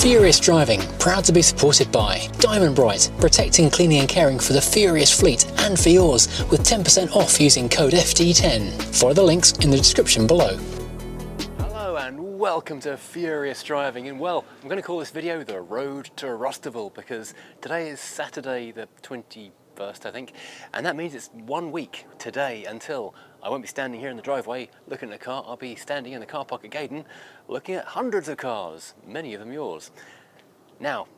Furious Driving, proud to be supported by Diamond Bright, protecting, cleaning and caring for the Furious fleet and for yours, with 10% off using code FD10. Follow the links in the description below. Hello and welcome to Furious Driving, and well, I'm going to call this video The Road to Rustival because today is Saturday the 21st, I think, and that means it's 1 week today until I won't be standing here in the driveway looking at a car. I'll be standing in the car park at Gaydon looking at hundreds of cars, many of them yours. Now,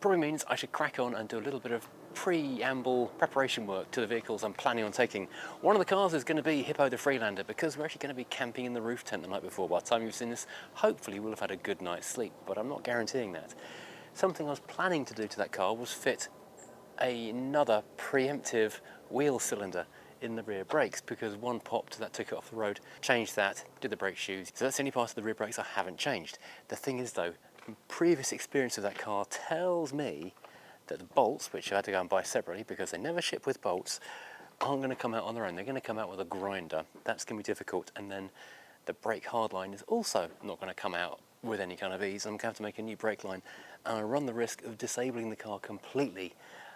probably means I should crack on and do a little bit of preparation work to the vehicles I'm planning on taking. One of the cars is going to be Hippo the Freelander because we're actually going to be camping in the roof tent the night before. By the time you've seen this, hopefully we'll have had a good night's sleep, but I'm not guaranteeing that. Something I was planning to do to that car was fit another preemptive wheel cylinder in the rear brakes because one popped, that took it off the road. Changed that, did the brake shoes. So that's the only part of the rear brakes I haven't changed. The thing is though, previous experience of that car tells me that the bolts, which I had to go and buy separately because they never ship with bolts, aren't going to come out on their own. They're going to come out with a grinder. That's going to be difficult. And then the brake hardline is also not going to come out with any kind of ease. I'm going to have to make a new brake line, and I run the risk of disabling the car completely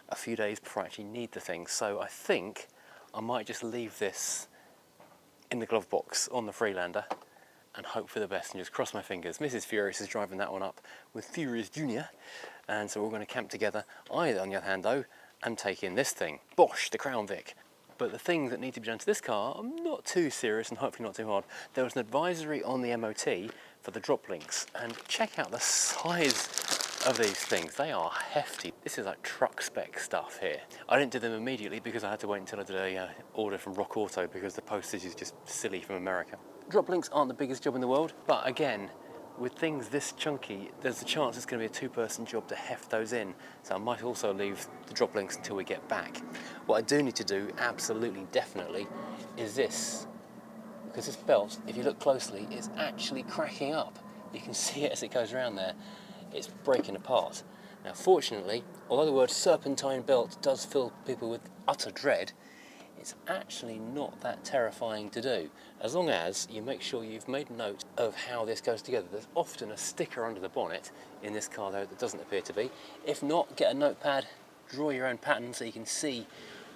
a few days before I actually need the thing. So I think I might just leave this in the glove box on the Freelander and hope for the best and just cross my fingers. Mrs. Furious is driving that one up with Furious Jr. and so we're going to camp together. I, on the other hand though, am taking this thing, Bosch, the Crown Vic. But the things that need to be done to this car are not too serious and hopefully not too hard. There was an advisory on the MOT for the drop links, and check out the size of these things. They are hefty. This is like truck spec stuff here. I didn't do them immediately because I had to wait until I did a order from Rock Auto because the postage is just silly from America. Drop links aren't the biggest job in the world, but again, with things this chunky, there's a chance it's going to be a two-person job to heft those in. So I might also leave the drop links until we get back. What I do need to do, absolutely, definitely, is this. Because this belt, if you look closely, is actually cracking up. You can see it as it goes around there. It's breaking apart. Now fortunately, although the word serpentine belt does fill people with utter dread, it's actually not that terrifying to do, as long as you make sure you've made note of how this goes together. There's often a sticker under the bonnet in this car though that doesn't appear to be. If not, get a notepad, draw your own pattern so you can see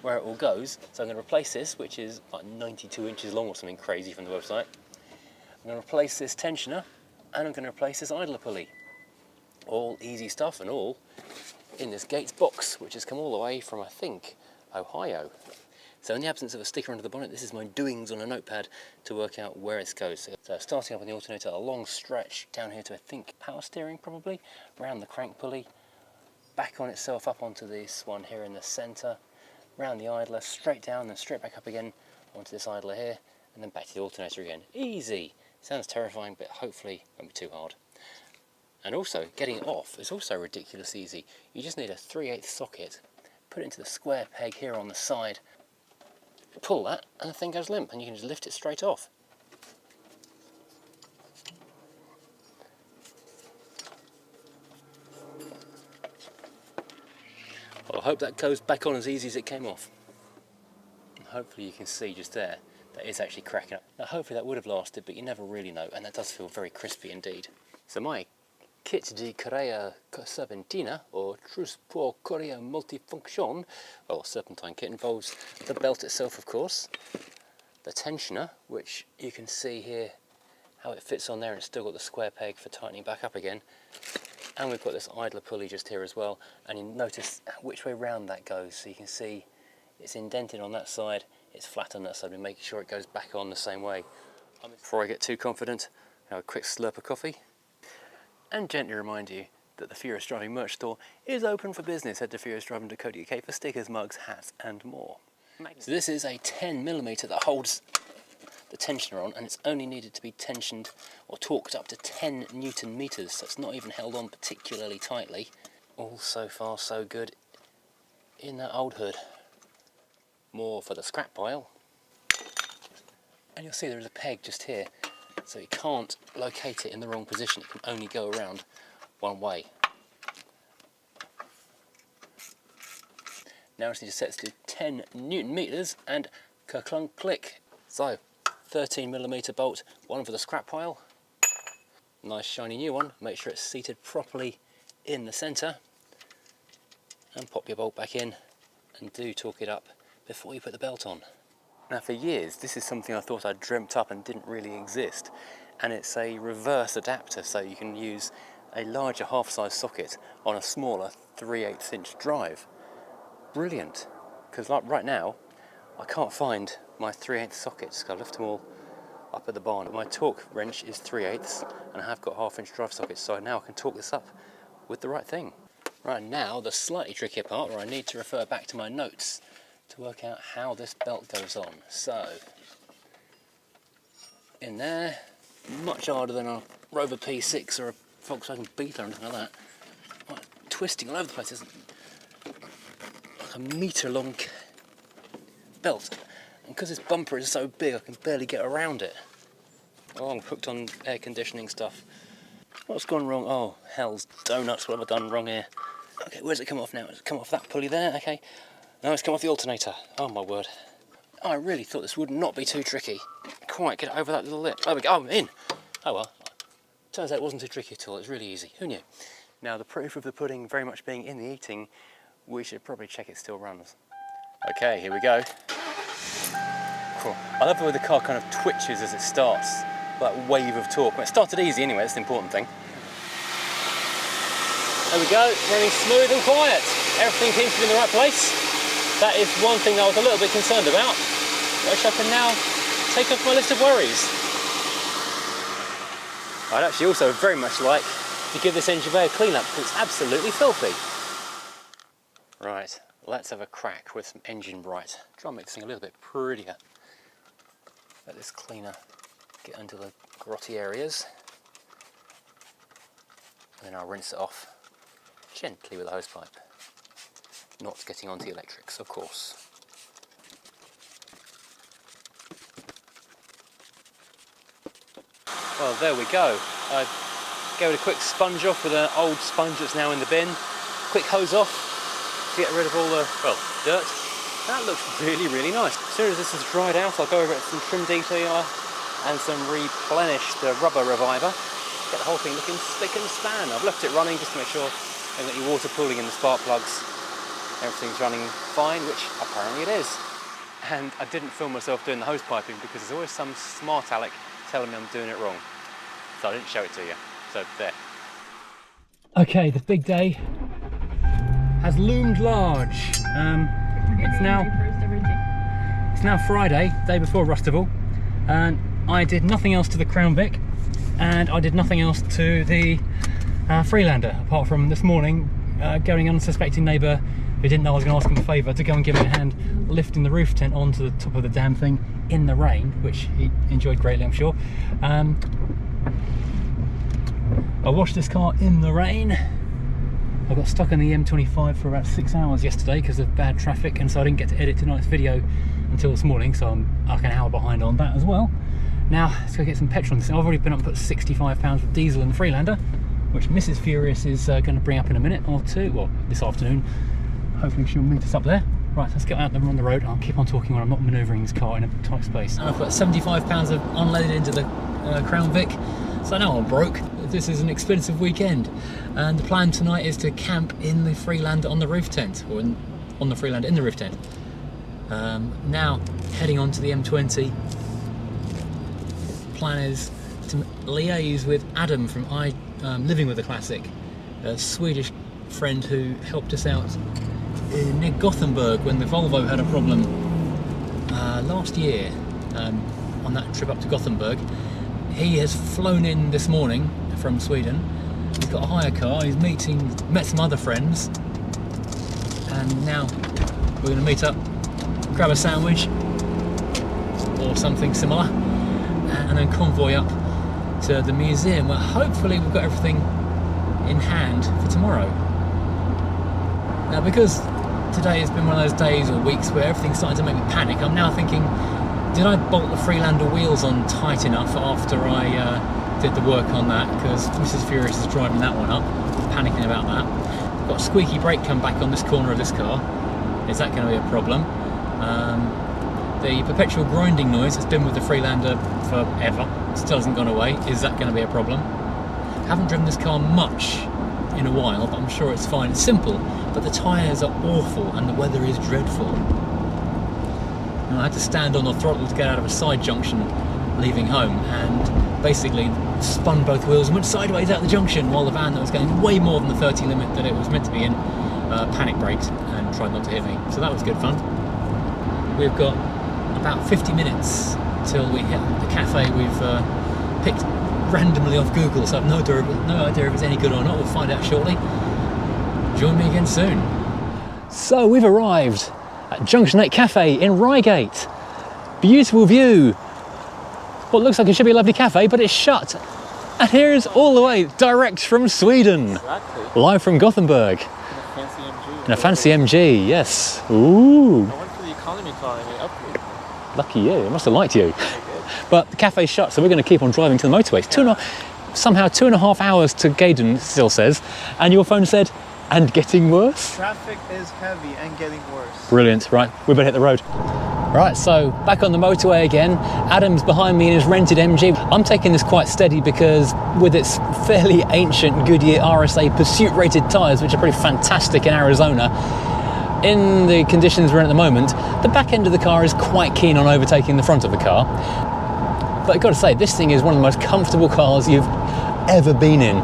where it all goes. So I'm going to replace this, which is like 92 inches long or something crazy from the website. I'm going to replace this tensioner, and I'm going to replace this idler pulley. All easy stuff and all in this Gates box, which has come all the way from, I think, Ohio. So in the absence of a sticker under the bonnet, this is my doings on a notepad to work out where it goes. So starting up on the alternator, a long stretch down here to, I think, power steering probably, around the crank pulley, back on itself up onto this one here in the centre, round the idler, straight down, then straight back up again onto this idler here, and then back to the alternator again. Easy! Sounds terrifying, but hopefully won't be too hard. And also, getting it off is also ridiculously easy. You just need a 3/8 socket, put it into the square peg here on the side, pull that, and the thing goes limp, and you can just lift it straight off. Well, I hope that goes back on as easy as it came off. And hopefully you can see just there, that is actually cracking up. Now hopefully that would have lasted, but you never really know, and that does feel very crispy indeed. So my kit de Correa Serpentina, or Trus por Correa Multifunction, well, serpentine kit, involves the belt itself, of course, the tensioner, which you can see here how it fits on there, and it's still got the square peg for tightening back up again. And we've got this idler pulley just here as well, and you notice which way round that goes, so you can see it's indented on that side, it's flat on that side. We're making sure it goes back on the same way. Before I get too confident, have a quick slurp of coffee, and gently remind you that the Furious Driving merch store is open for business. Head to furiousdriving.co.uk for stickers, mugs, hats and more. So this is a 10mm that holds the tensioner on, and it's only needed to be tensioned or torqued up to 10 Newton meters, so it's not even held on particularly tightly. All so far so good in that old hood. More for the scrap pile. And you'll see there is a peg just here, so you can't locate it in the wrong position. It can only go around one way. Now I just need to set this to 10 Newton meters and ka-clunk click. So 13mm bolt, one for the scrap pile. Nice shiny new one. Make sure it's seated properly in the centre and pop your bolt back in, and do torque it up before you put the belt on. Now for years this is something I thought I'd dreamt up and didn't really exist, and it's a reverse adapter, so you can use a larger half-size socket on a smaller 3/8 inch drive. Brilliant, because like right now I can't find my 3/8 sockets, because I left them all up at the barn. My torque wrench is 3/8 and I have got 1/2 inch drive sockets, so now I can torque this up with the right thing. Right, now the slightly trickier part, where I need to refer back to my notes to work out how this belt goes on. So in there, much harder than a Rover P6 or a Volkswagen Beetle or anything like that. Like, twisting all over the place. It's like a metre long belt, and because this bumper is so big I can barely get around it. Oh, I'm hooked on air conditioning stuff. What's gone wrong? Oh, hell's donuts, what have I done wrong here? Okay, where's it come off now? It's come off that pulley there, okay. Now it's come off the alternator. Oh my word. I really thought this would not be too tricky. Quite get it over that little lip. There we go, oh, I'm in. Oh well. Turns out it wasn't too tricky at all, it's really easy. Who knew? Now the proof of the pudding very much being in the eating, we should probably check it still runs. Okay, here we go. Cool. I love the way the car kind of twitches as it starts. That wave of torque. Well, it started easy anyway, that's the important thing. There we go, running smooth and quiet. Everything seems to be in the right place. That is one thing I was a little bit concerned about, which I can now take off my list of worries. I'd actually also very much like to give this engine bay a clean up, because it's absolutely filthy. Right, let's have a crack with some engine bright. Try and make this thing a little bit prettier. Let this cleaner get under the grotty areas. And then I'll rinse it off gently with a hose pipe. Not getting onto the electrics, of course. Well, there we go. I gave it a quick sponge off with an old sponge that's now in the bin. Quick hose off to get rid of all the, well, dirt. That looks really, really nice. As soon as this is dried out, I'll go over it with some trim detailer and some replenish the rubber reviver. Get the whole thing looking spick and span. I've left it running just to make sure I've got your water pooling in the spark plugs. Everything's running fine, which apparently it is. And I didn't film myself doing the hose piping because there's always some smart aleck telling me I'm doing it wrong. So I didn't show it to you. So there. Okay, the big day has loomed large. It's now Friday, day before Rustival, and I did nothing else to the Crown Vic, and I did nothing else to the Freelander, apart from this morning going an unsuspecting neighbour who didn't know I was going to ask him a favour to go and give me a hand lifting the roof tent onto the top of the damn thing in the rain, which he enjoyed greatly, I'm sure. I washed this car in the rain. I got stuck on the M25 for about 6 hours yesterday because of bad traffic, and so I didn't get to edit tonight's video until this morning, so I'm like an hour behind on that as well. Now, let's go get some petrol on this. I've already been up and put £65 of diesel in the Freelander, which Mrs. Furious is going to bring up in a minute or two, well, this afternoon. Hopefully she'll meet us up there. Right, let's get out there on the road. I'll keep on talking when I'm not manoeuvring this car in a tight space. And I've got £75 of unleaded into the Crown Vic, so now I'm broke. This is an expensive weekend, and the plan tonight is to camp in the Freelander on the roof tent, or on the Freelander in the roof tent. Now heading on to the M20. Plan is to liaise with Adam from Living with the Classic, a Swedish friend who helped us out near Gothenburg when the Volvo had a problem last year on that trip up to Gothenburg. He has flown in this morning from Sweden. He's got a hire car. He's met some other friends, and now we're going to meet up, grab a sandwich or something similar, and then convoy up to the museum, where hopefully we've got everything in hand for tomorrow. Now, because today has been one of those days or weeks where everything's starting to make me panic, I'm now thinking, did I bolt the Freelander wheels on tight enough after I did the work on that? Because Mrs. Furious is driving that one up, panicking about that. I've got a squeaky brake come back on this corner of this car. Is that going to be a problem? The perpetual grinding noise that's been with the Freelander forever still hasn't gone away. Is that going to be a problem? I haven't driven this car much in a while, but I'm sure it's fine. It's simple, but the tyres are awful and the weather is dreadful. And I had to stand on the throttle to get out of a side junction leaving home, and basically spun both wheels and went sideways out the junction while the van that was going way more than the 30 limit that it was meant to be in panic braked and tried not to hit me. So that was good fun. We've got about 50 minutes till we hit the cafe we've picked randomly off Google, so I've no idea if it's any good or not. We'll find out shortly. Join me again soon. So we've arrived at Junction 8 Cafe in Reigate. Beautiful view. What looks like it should be a lovely cafe, but it's shut. And here's all the way direct from Sweden. Exactly. Live from Gothenburg. In a fancy MG, yes. Ooh. I went for the economy car and it upgraded. Lucky you, it must have liked you. But the cafe's shut, so we're going to keep on driving to the motorway. It's somehow 2.5 hours to Gaydon, it still says. And your phone said, and getting worse? Traffic is heavy and getting worse. Brilliant, right, we better hit the road. Right, so back on the motorway again. Adam's behind me in his rented MG. I'm taking this quite steady because with its fairly ancient Goodyear RSA Pursuit rated tyres, which are pretty fantastic in Arizona, in the conditions we're in at the moment, the back end of the car is quite keen on overtaking the front of the car. But I've got to say, this thing is one of the most comfortable cars you've ever been in.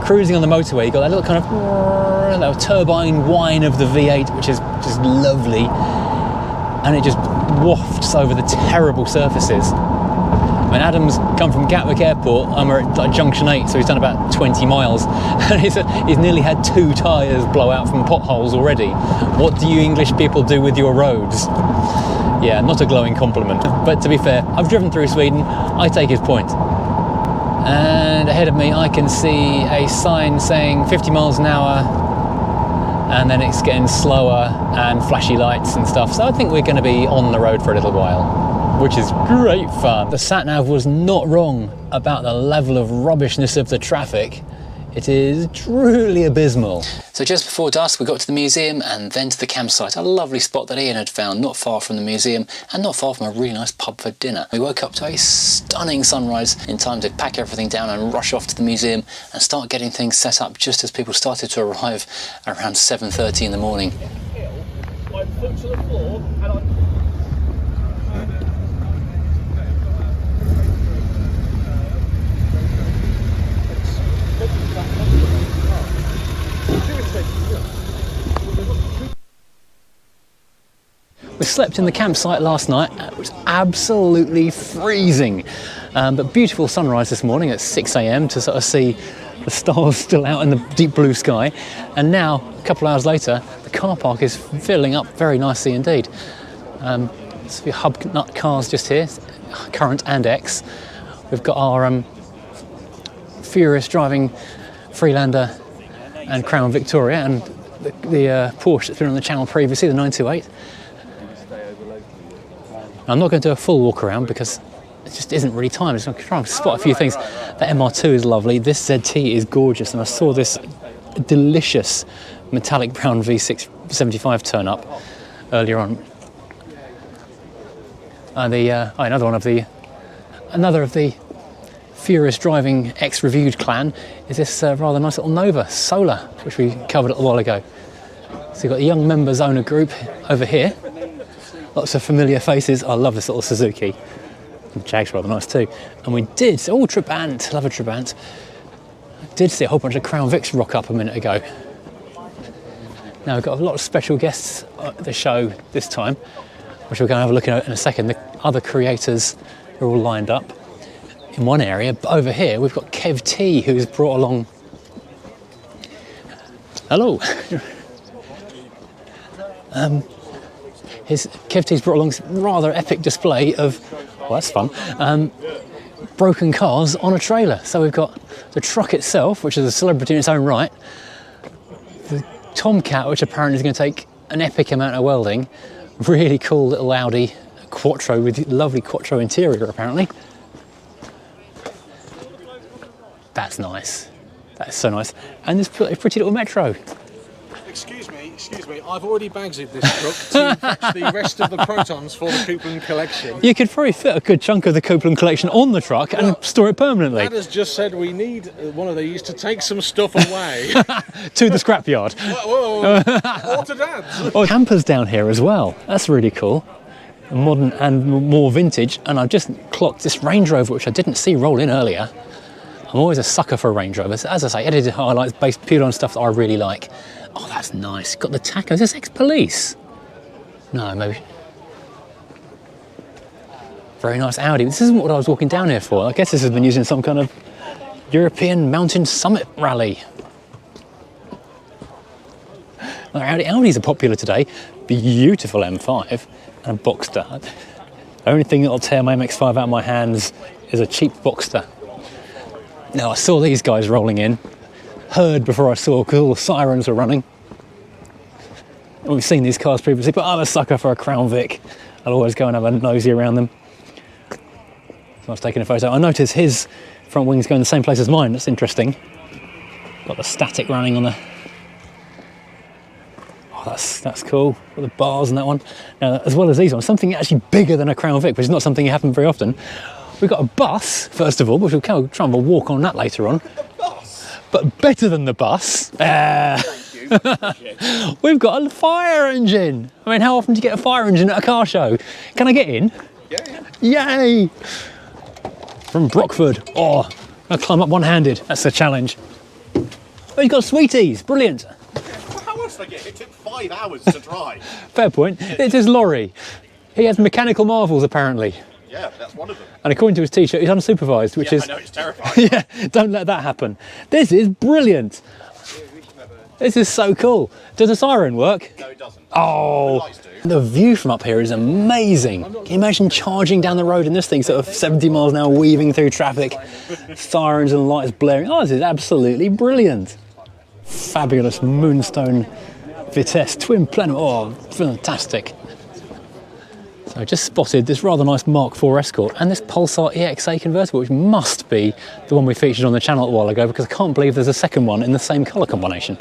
Cruising on the motorway, you've got that little kind of little turbine whine of the V8, which is just lovely. And it just wafts over the terrible surfaces. When Adam's come from Gatwick Airport, and we're at like Junction 8, so he's done about 20 miles, and he's nearly had 2 tyres blow out from potholes already. What do you English people do with your roads? Yeah, not a glowing compliment. But to be fair, I've driven through Sweden, I take his point. And ahead of me I can see a sign saying 50 miles an hour, and then it's getting slower and flashy lights and stuff. So I think we're going to be on the road for a little while, which is great fun. The sat-nav was not wrong about the level of rubbishness of the traffic. It is truly abysmal. So just before dusk we got to the museum and then to the campsite, a lovely spot that Ian had found not far from the museum and not far from a really nice pub for dinner. We woke up to a stunning sunrise in time to pack everything down and rush off to the museum and start getting things set up just as people started to arrive around 7:30 in the morning. We slept in the campsite last night. It was absolutely freezing, but beautiful sunrise this morning at 6 a.m. to sort of see the stars still out in the deep blue sky. And now, a couple of hours later, the car park is filling up very nicely indeed. So we hub nut cars just here, current and X. We've got our furious driving Freelander and Crown Victoria, and the Porsche that's been on the channel previously, the 928. I'm not going to do a full walk around because it just isn't really time. I'm just going to try and spot a few things. The MR2 is lovely, this ZT is gorgeous, and I saw this delicious metallic brown V6 75 turn up earlier on. And another of the furious driving X-reviewed clan is this rather nice little Nova Solar, which we covered a little while ago. So you've got the young members owner group over here. Lots of familiar faces. I love this little Suzuki. The Jag's rather nice too. And we did, Trabant, love a Trabant. I did see a whole bunch of Crown Vics rock up a minute ago. Now we've got a lot of special guests at the show this time, which we're going to have a look at in a second. The other creators are all lined up in one area, but over here we've got Kev T, who's brought along... Hello! Kev T's brought along this rather epic display of, well that's fun, broken cars on a trailer. So we've got the truck itself, which is a celebrity in its own right, the Tomcat, which apparently is going to take an epic amount of welding, really cool little Audi Quattro with lovely Quattro interior apparently. That's nice, that's so nice. And this pretty little Metro. Excuse me, I've already bagsed this truck to fetch the rest of the Protons for the Coupland collection. You could probably fit a good chunk of the Coupland collection on the truck and store it permanently. Dad has just said we need one of these to take some stuff away. To the scrapyard. Whoa. Or to Dad's. Oh, campers down here as well. That's really cool. Modern and more vintage. And I've just clocked this Range Rover, which I didn't see roll in earlier. I'm always a sucker for Range Rovers. As I say, edited highlights based purely on stuff that I really like. Oh, that's nice. Got the tacho. Is this ex-police? No, maybe. Very nice Audi. This isn't what I was walking down here for. I guess this has been used in some kind of European mountain summit rally. Audis are popular today. Beautiful M5 and a Boxster. The only thing that'll tear my MX-5 out of my hands is a cheap Boxster. Now, I saw these guys rolling in. Heard before I saw because all the sirens were running. We've seen these cars previously, but I'm a sucker for a Crown Vic. I'll always go and have a nosy around them. So I was taking a photo. I noticed his front wing's going the same place as mine. That's interesting. Got the static running on the... Oh, that's cool. Got the bars on that one. Now, as well as these ones, something actually bigger than a Crown Vic, which is not something that happens very often. We've got a bus, first of all, which we'll try and walk on that later on. But better than the bus, we've got a fire engine. I mean, how often do you get a fire engine at a car show? Can I get in? Yeah. Yay! From Brockford. Oh, I'll climb up one-handed. That's the challenge. Oh, you've got sweeties. Brilliant. Well, how else did I get it? It took 5 hours to drive. Fair point. It's his lorry. He has mechanical marvels, apparently. Yeah, that's one of them. And according to his t-shirt, he's unsupervised, which is... I know, it's terrifying. Yeah, don't let that happen. This is brilliant. This is so cool. Does the siren work? No, it doesn't. Oh, The lights do. the view from up here is amazing. Can you imagine charging down the road in this thing, sort of 70 miles an hour, weaving through traffic, sirens and lights blaring? Oh, this is absolutely brilliant. Fabulous Moonstone Vitesse twin plenum. Oh, fantastic. So I just spotted this rather nice Mark IV Escort and this Pulsar EXA convertible, which must be the one we featured on the channel a while ago, because I can't believe there's a second one in the same colour combination.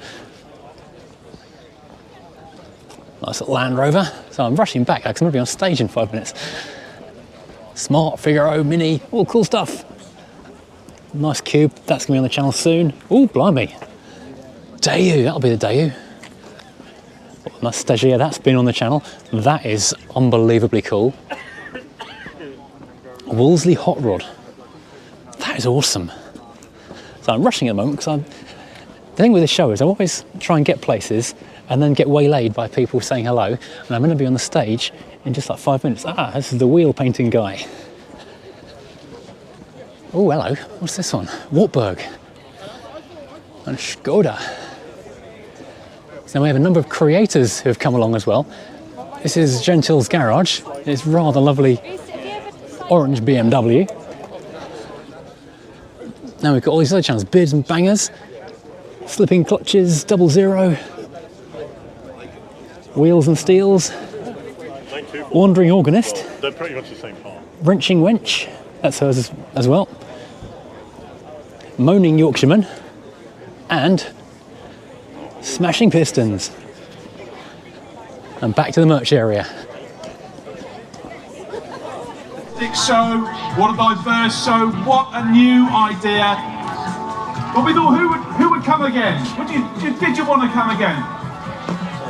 Nice little Land Rover. So I'm rushing back because I'm going to be on stage in 5 minutes. Smart, Figaro, Mini, all cool stuff. Nice Cube, that's going to be on the channel soon. Oh, blimey. Daewoo, that'll be the Daewoo. Nice Stagiaire, that's been on the channel. That is unbelievably cool. Wolseley Hot Rod. That is awesome. So I'm rushing at the moment because the thing with this show is I always try and get places and then get waylaid by people saying hello, and I'm going to be on the stage in just like 5 minutes. Ah, this is the wheel painting guy. Oh, hello. What's this one? Wartburg. And Skoda. So we have a number of creators who have come along as well. This is Gentile's Garage. It's rather lovely orange BMW. Now we've got all these other channels, Beards and Bangers, Slipping Clutches, 00, Wheels and Steels, Wandering Organist, They're pretty much the same part. Wrenching Wench, that's hers as well, Moaning Yorkshireman, and Smashing Pistons. And back to the merch area. Show, what a diverse show, what a new idea. But we thought, who would come again? Did you want to come again?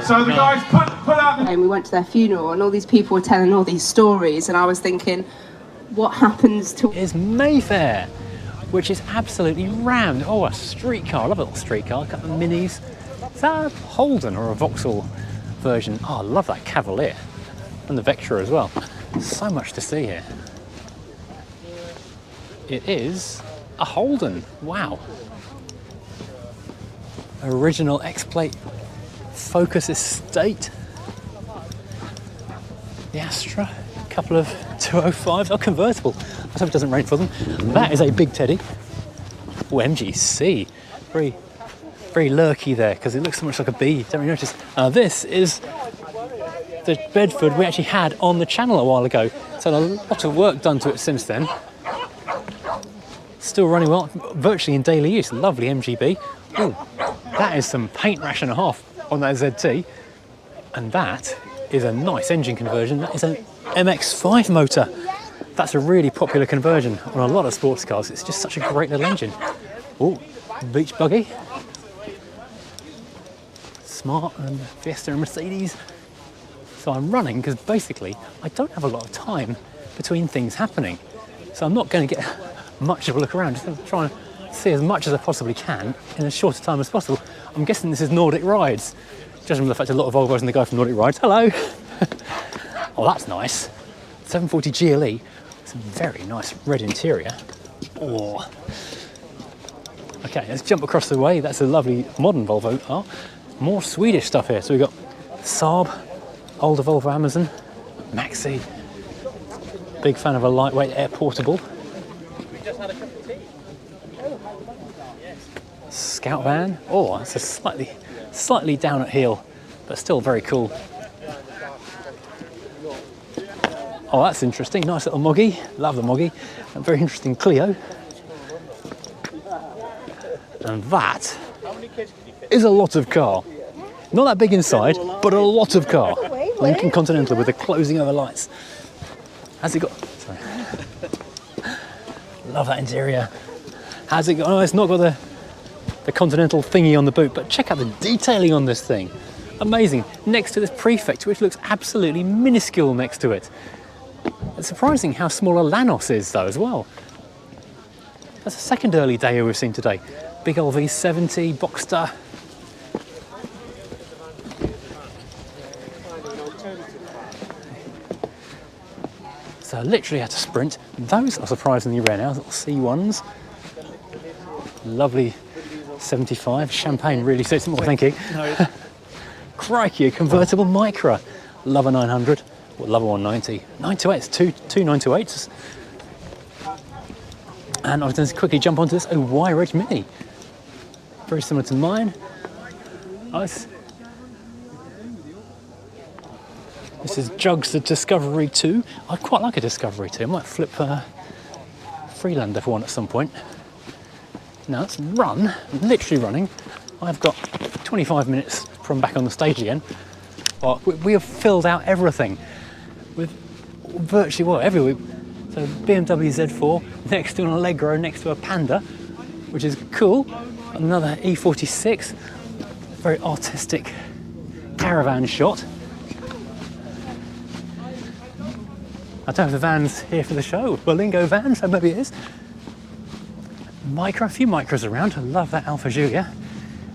So the guys put out the... And we went to their funeral and all these people were telling all these stories, and I was thinking, what happens to... Is Mayfair, which is absolutely rammed. Oh, a streetcar, I love a little streetcar, a couple of minis. Is that a Holden or a Vauxhall version? Oh, I love that Cavalier. And the Vectra as well. So much to see here. It is a Holden, wow. Original X-Plate Focus Estate. The Astra, a couple of 205s, oh, convertible. Let's hope it doesn't rain for them. That is a big Teddy. Oh, MGC, very lurky there because it looks so much like a B, don't really notice. This is the Bedford we actually had on the channel a while ago. So a lot of work done to it since then. Still running well, virtually in daily use. Lovely MGB. Ooh, that is some paint rash and a half. on that ZT. And that is a nice engine conversion. That is an MX-5 motor. That's a really popular conversion on a lot of sports cars. It's just such a great little engine. Oh, beach buggy. Smart and Fiesta and Mercedes. So I'm running because basically I don't have a lot of time between things happening. So I'm not going to get much of a look around, just try and see as much as I possibly can in as short a time as possible. I'm guessing this is Nordic Rides. Judging from the fact a lot of Volvos and the guy from Nordic Rides. Hello! Oh, that's nice. 740 GLE. It's a very nice red interior. Oh. Okay, let's jump across the way. That's a lovely modern Volvo car. More Swedish stuff here. So we've got Saab, older Volvo Amazon, Maxi. Big fan of a lightweight air portable. Scout van. Oh, it's a slightly down at heel, but still very cool. Oh, that's interesting. Nice little Moggy. Love the Moggy. A very interesting Clio. And that is a lot of car. Not that big inside, but a lot of car. Lincoln Continental with the closing over lights. Has it got... Sorry. Love that interior. Has it got... Oh, it's not got the Continental thingy on the boot, but check out the detailing on this thing. Amazing. Next to this Prefect, which looks absolutely minuscule next to it. It's surprising how small a Lanos is, though, as well. That's the second early day we've seen today. Big old V70, Boxster. So I literally had to sprint. Those are surprisingly rare now, little C1s. Lovely 75. Champagne really suits them all, thank you. No. Crikey, a convertible Micra. Love a 900. Or love a 190. 928s, two 928s. And I was going to quickly jump onto this Y-Reg Mini. Very similar to mine. Nice. This is Jugs the Discovery 2. I quite like a Discovery 2. I might flip Freelander for one at some point. Now let's run, literally running. I've got 25 minutes from back on the stage again. But we have filled out everything with virtually, well, every week. So BMW Z4 next to an Allegro, next to a Panda, which is cool. Another E46, very artistic caravan shot. I don't have the vans here for the show. Berlingo van, so maybe it is. Micra, a few Micras around. I love that Alfa Giulia.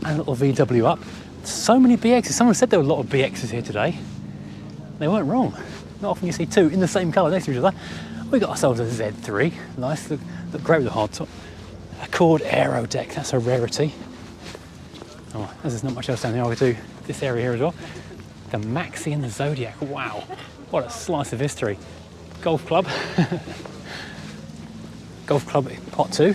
And a little VW up. So many BXs. Someone said there were a lot of BXs here today. They weren't wrong. Not often you see two in the same colour next to each other. We got ourselves a Z3. Nice, look great with the hard top. Accord Aero deck, that's a rarity. Oh, there's not much else down here. I'll do this area here as well. The Maxi and the Zodiac. Wow, what a slice of history. Golf Club. Golf Club Pot 2.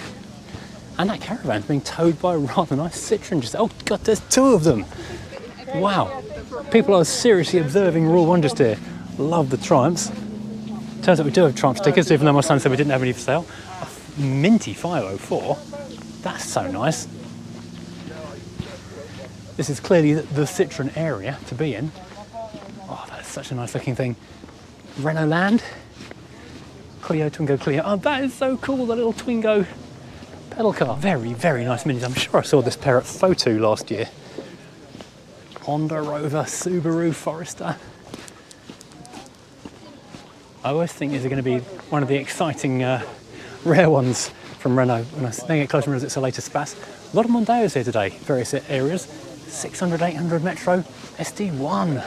And that caravan's being towed by a rather nice Citroen. Just, oh God, there's two of them. Wow. People are seriously observing Raw Wonders here. Love the Triumphs. Turns out we do have Triumph stickers, even though my son said we didn't have any for sale. A minty 504. That's so nice. This is clearly the Citroen area to be in. Oh, that's such a nice looking thing. Renault Land. Clio, Twingo, Clio. Oh, that is so cool, the little Twingo pedal car. Very, very nice minis. I'm sure I saw this pair at Photo last year. Honda Rover, Subaru Forester. I always think these are going to be one of the exciting rare ones from Renault. When I get closer and it's a later Spas. A lot of Mondeos here today, various areas. 600, 800 Metro, SD1.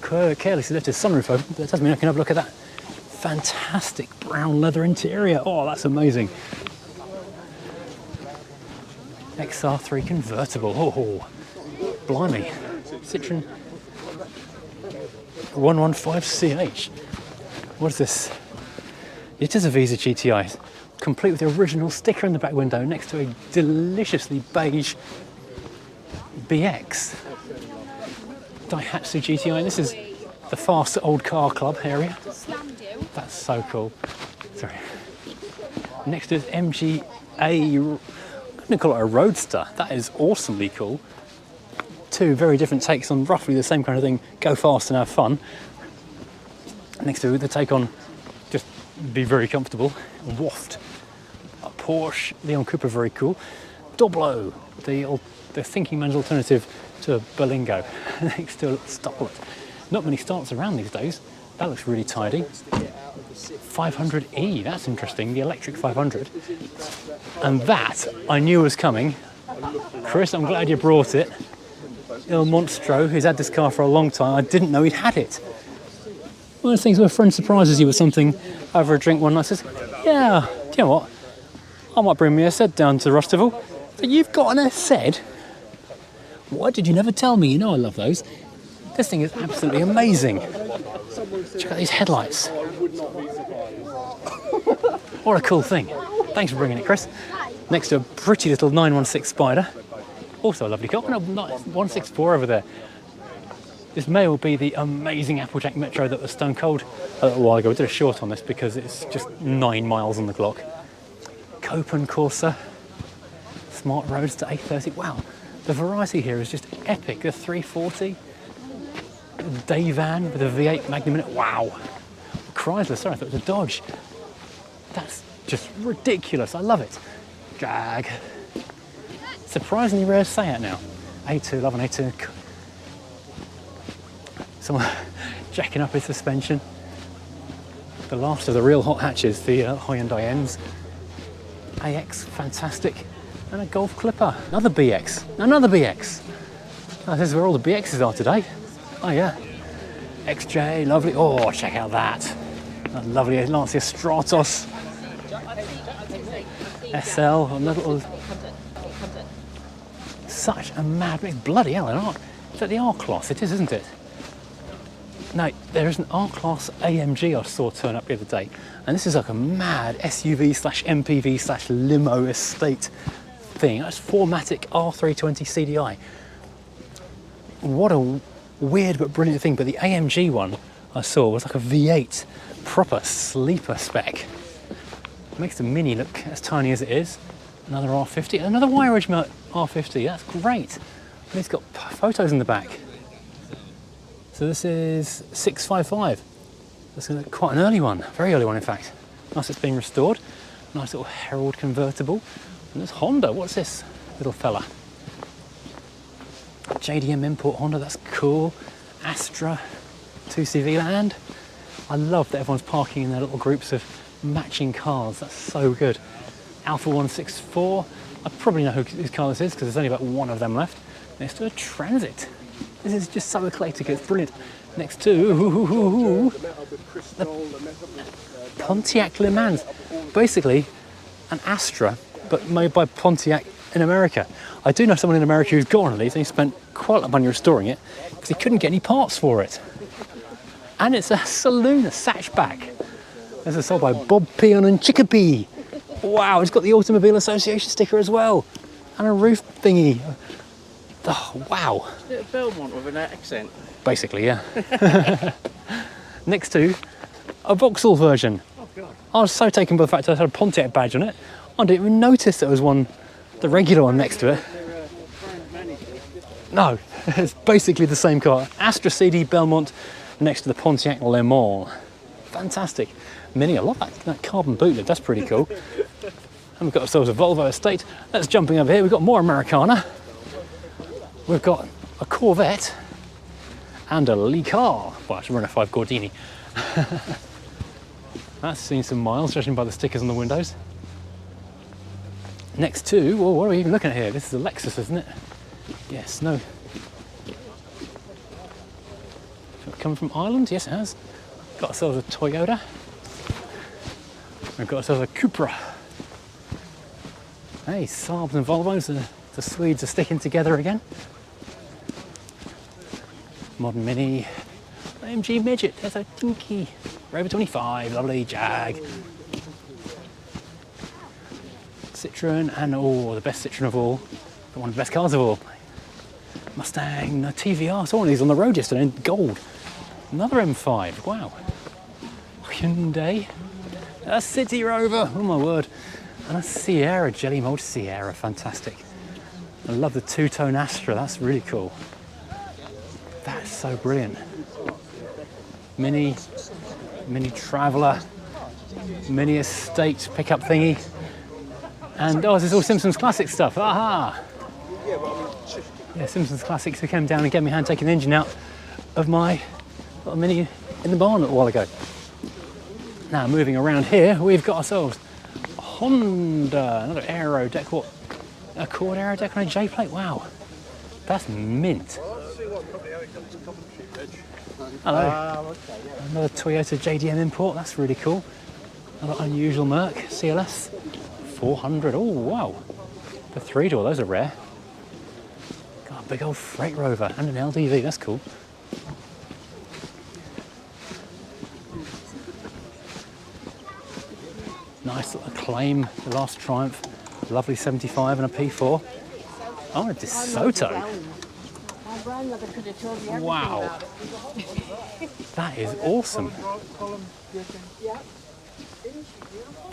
Carelessly left his sunroof open, but that doesn't mean I can have a look at that fantastic brown leather interior. Oh, that's amazing. XR3 convertible. Oh, blimey. Citroen 115CH. What is this? It is a Visa GTI, complete with the original sticker in the back window next to a deliciously beige BX. Daihatsu GTI. This is the fast old car club area. That's so cool. Sorry. Next to is MGA. I'm going to call it a Roadster. That is awesomely cool. two very different takes on roughly the same kind of thing. Go fast and have fun. Next to the take on just be very comfortable. Waft. A Porsche Leon Cooper, very cool. Doblo, the thinking man's alternative to a Berlingo. Next to a Starlet. Not many starts around these days. That looks really tidy. 500e, that's interesting, the electric 500. And that I knew was coming. Chris, I'm glad you brought it. Il Monstro, who's had this car for a long time, I didn't know he'd had it. One of the things where a friend surprises you with something over a drink one night, says, yeah, do you know what? I might bring me a SZ down to Rustival. So you've got an SZ? Why did you never tell me? You know I love those. This thing is absolutely amazing. Check out these headlights. What a cool thing. Thanks for bringing it, Chris. Next to a pretty little 916 Spider. Also a lovely car. No, 164 over there. This may well be the amazing Applejack Metro that was stone cold a little while ago. We did a short on this because it's just 9 miles on the clock. Copen Corsa. Smart Roads to A30. Wow, the variety here is just epic. The 340. Day van with a V8 Magnum in it. Wow. Chrysler, sorry, I thought it was a Dodge. That's just ridiculous. I love it. Jag. Surprisingly rare to say it now. A2, love an A2. Someone jacking up his suspension. The last of the real hot hatches, the Hyundai N's. AX, fantastic. And a Golf Clipper. Another BX. Another BX. Oh, this is where all the BXs are today. Oh yeah, XJ, lovely. Oh, check out that. A lovely Lancia Stratos. SL, another little... Such a mad mix. Bloody hell, is that the R-Class? It is, isn't it? No, there is an R-Class AMG I saw turn up the other day. And this is like a mad SUV slash MPV slash limo estate thing. That's 4MATIC R320 CDI. What a weird but brilliant thing, but the AMG one I saw was like a V8 proper sleeper spec. Makes the Mini look as tiny as it is. Another R50, another wire edge R50, that's great. And it's got photos in the back. So this is 655. That's quite an early one, very early one in fact. Nice it's been restored. Nice little Herald convertible. And there's Honda, what's this little fella? JDM import Honda, that's cool. Astra, 2CV Land. I love that everyone's parking in their little groups of matching cars, that's so good. Alpha 164, I probably know whose car this is because there's only about one of them left. Next to a Transit. This is just so eclectic, it's brilliant. Next to the Pontiac Le Mans. Basically an Astra, but made by Pontiac in America. I do know someone in America who's got one of these and he spent quite a lot of money restoring it because he couldn't get any parts for it. And it's a saloon, a hatchback. This is sold by Bob Peon and Chicopee. Wow, it's got the Automobile Association sticker as well. And a roof thingy. Oh, wow. Is it a Belmont with an accent? Basically, yeah. Next to a Vauxhall version. Oh, God. I was so taken by the fact that it had a Pontiac badge on it, I didn't even notice there was one, the regular one next to it. No, it's basically the same car. Astra CD Belmont next to the Pontiac Le Mans. Fantastic. Mini, I love that carbon boot lid, that's pretty cool. And we've got ourselves a Volvo estate. Let's jumping over here, we've got more Americana. We've got a Corvette and a Lee car. Well, it's a Renault 5 Gordini. That's seen some miles, judging by the stickers on the windows. Next to, well, what are we even looking at here? This is a Lexus, isn't it? Yes, no. Coming from Ireland? Yes, it has. Got ourselves a Toyota. We've got ourselves a Cupra. Hey, Saabs and Volvos, the Swedes are sticking together again. Modern Mini. AMG Midget, there's a Tinky. Rover 25, lovely Jag. Citroen, and oh, the best Citroen of all. One of the best cars of all. Mustang, TVR, saw one of these on the road yesterday in gold. Another M5, wow. Hyundai, a City Rover, oh my word. And a Sierra, Jelly Mold Sierra, fantastic. I love the two-tone Astra, that's really cool. That's so brilliant. Mini Traveller, Mini Estate pickup thingy. And oh, this is all Simpsons Classic stuff. Aha! Yeah, Simpsons Classics. Who came down and gave me a hand taking the engine out of my little Mini in the barn a while ago. Now moving around here, we've got ourselves a Honda, another aero deck. What? A Accord aero deck on a J plate. Wow, that's mint. Hello. Another Toyota JDM import. That's really cool. Another unusual Merc CLS 400. Oh wow, the 3-door. Those are rare. Got a big old freight rover and an LDV. That's cool. Nice little Acclaim, the last Triumph, lovely 75 and a P4. Oh, a DeSoto. Wow, that is awesome.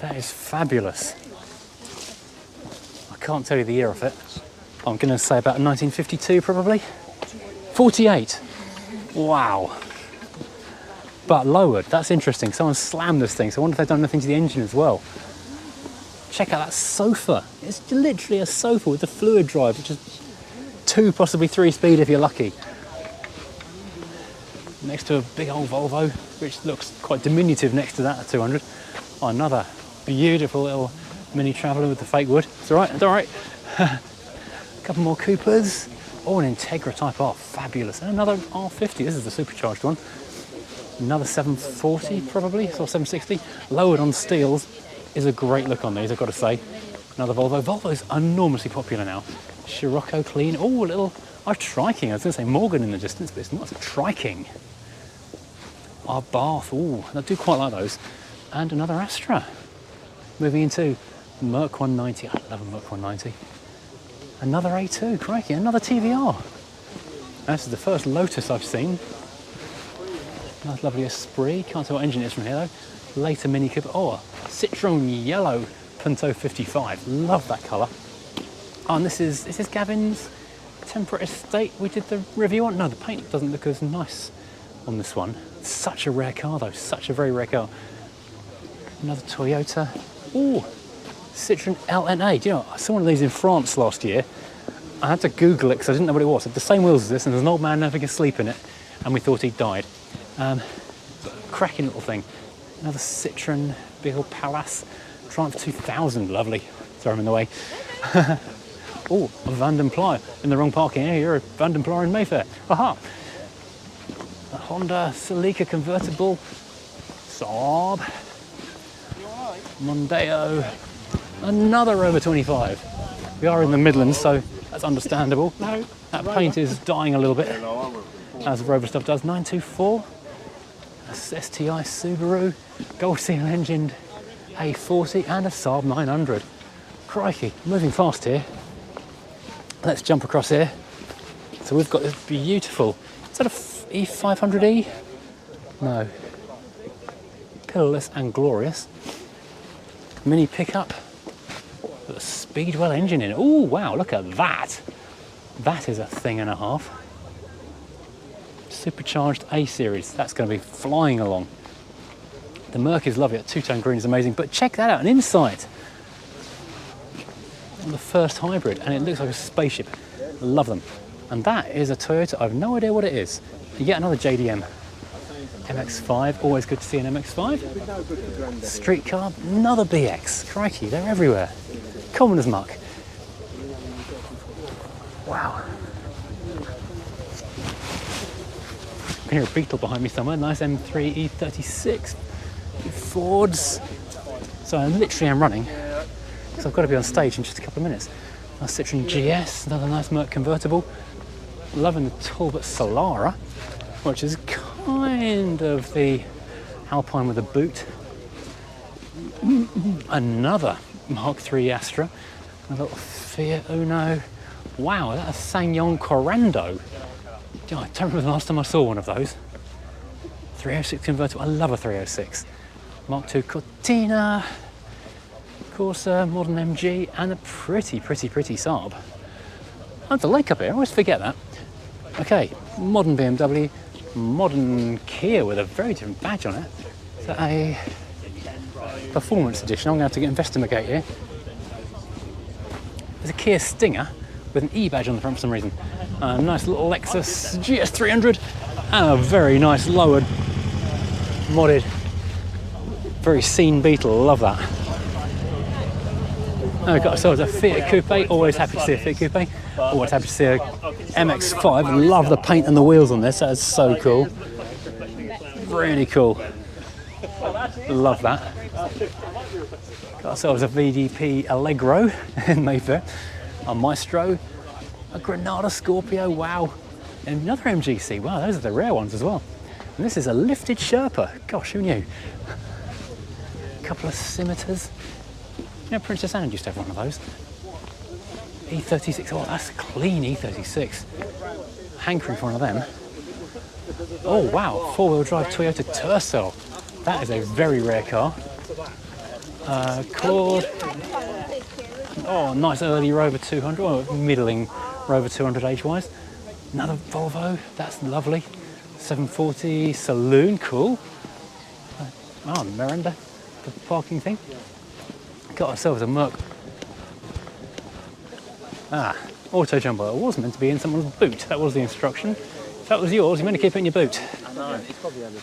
That is fabulous. I can't tell you the year of it. I'm going to say about 1952 probably. 48. Wow. But lowered, that's interesting. Someone slammed this thing, so I wonder if they've done anything to the engine as well. Check out that sofa. It's literally a sofa with the fluid drive, which is 2, possibly 3 speed if you're lucky. Next to a big old Volvo, which looks quite diminutive next to that at 200. Oh, another beautiful little Mini Traveller with the fake wood. It's all right, it's all right. A couple more Coopers. Oh, an Integra Type R, fabulous. And another R50, this is the supercharged one. Another 740 probably, or 760. Lowered on steels is a great look on these, I've got to say. Another Volvo. Volvo's enormously popular now. Scirocco clean. Oh, a little Triking. I was going to say Morgan in the distance, but it's not. It's a Triking. Our Bath. Oh, I do quite like those. And another Astra. Moving into Merc 190. I love a Merc 190. Another A2. Crikey. Another TVR. This is the first Lotus I've seen. Nice lovely Esprit. Can't tell what engine it is from here though. Later Mini Cooper. Oh, a Citroen yellow Punto 55. Love that colour. Oh, and this is Gavin's Temperate Estate we did the review on. No, the paint doesn't look as nice on this one. Such a rare car though, such a very rare car. Another Toyota. Oh, Citroen LNA. Do you know, I saw one of these in France last year. I had to Google it because I didn't know what it was. It had the same wheels as this, and there's an old man having a sleep in it, and we thought he'd died. Cracking little thing. Another Citroen, big old Palace. Triumph 2000, lovely. Sorry, I'm in the way. Oh, a Vanden Ply in the wrong parking area. You're a Vanden Ply in Mayfair. Aha! A Honda Celica convertible. Saab. Mondeo. Another Rover 25. We are in the Midlands, so that's understandable. That paint is dying a little bit, as Rover stuff does. 924. A STI Subaru. Gold seal engined A40 and a Saab 900. Crikey, moving fast here. Let's jump across here. So we've got this beautiful, is that a E500E? No. Pillarless and glorious. Mini pickup with a Speedwell engine in it. Oh wow, look at that. That is a thing and a half. Supercharged A-Series, that's going to be flying along. The Merc is lovely, that two-tone green is amazing, but check that out, an Insight on the first hybrid, and it looks like a spaceship. Love them. And that is a Toyota, I've no idea what it is. Yet another JDM. MX-5, always good to see an MX-5. Street car, another BX. Crikey, they're everywhere. Common as muck. Wow. I can hear a Beetle behind me somewhere. Nice M3 E36. Fords. So I literally am running, because I've got to be on stage in just a couple of minutes. A Citroen GS, another nice Merc convertible. Loving the Talbot Solara, which is kind of the Alpine with a boot. Another Mark III Astra. A little Fiat Uno. Wow, that's a SsangYong Corando. I don't remember the last time I saw one of those. 306 convertible, I love a 306. Mark II Cortina, Corsa, modern MG, and a pretty Saab. Oh, there's a lake up here, I always forget that. Okay, modern BMW, modern Kia with a very different badge on it. Is that a performance edition? I'm going to have to investigate here. There's a Kia Stinger with an E badge on the front for some reason. A nice little Lexus GS300 and a very nice lowered, modded, very scene Beetle. Love that. And we've got ourselves a Fiat Coupe. Always happy to see a Fiat Coupe. Always happy to see a MX-5. Love the paint and the wheels on this. That is so cool. Really cool. Love that. Got ourselves a VDP Allegro in Mayfair. A Maestro. A Granada Scorpio. Wow. And another MGC. Wow, those are the rare ones as well. And this is a lifted Sherpa. Gosh, who knew? A couple of Scimitars. You know, Princess Anne used to have one of those. E36, oh, that's a clean E36. Hankering for one of them. Oh, wow, four-wheel drive Toyota Tercel. That is a very rare car. Claude. Oh, nice early Rover 200, or middling Rover 200 age-wise. Another Volvo, that's lovely. 740 Saloon, cool. Oh, Miranda, the parking thing. Got ourselves a Merc. Auto jumper. It was meant to be in someone's boot. That was the instruction. If that was yours, you're meant to keep it in your boot. I know, it's probably under.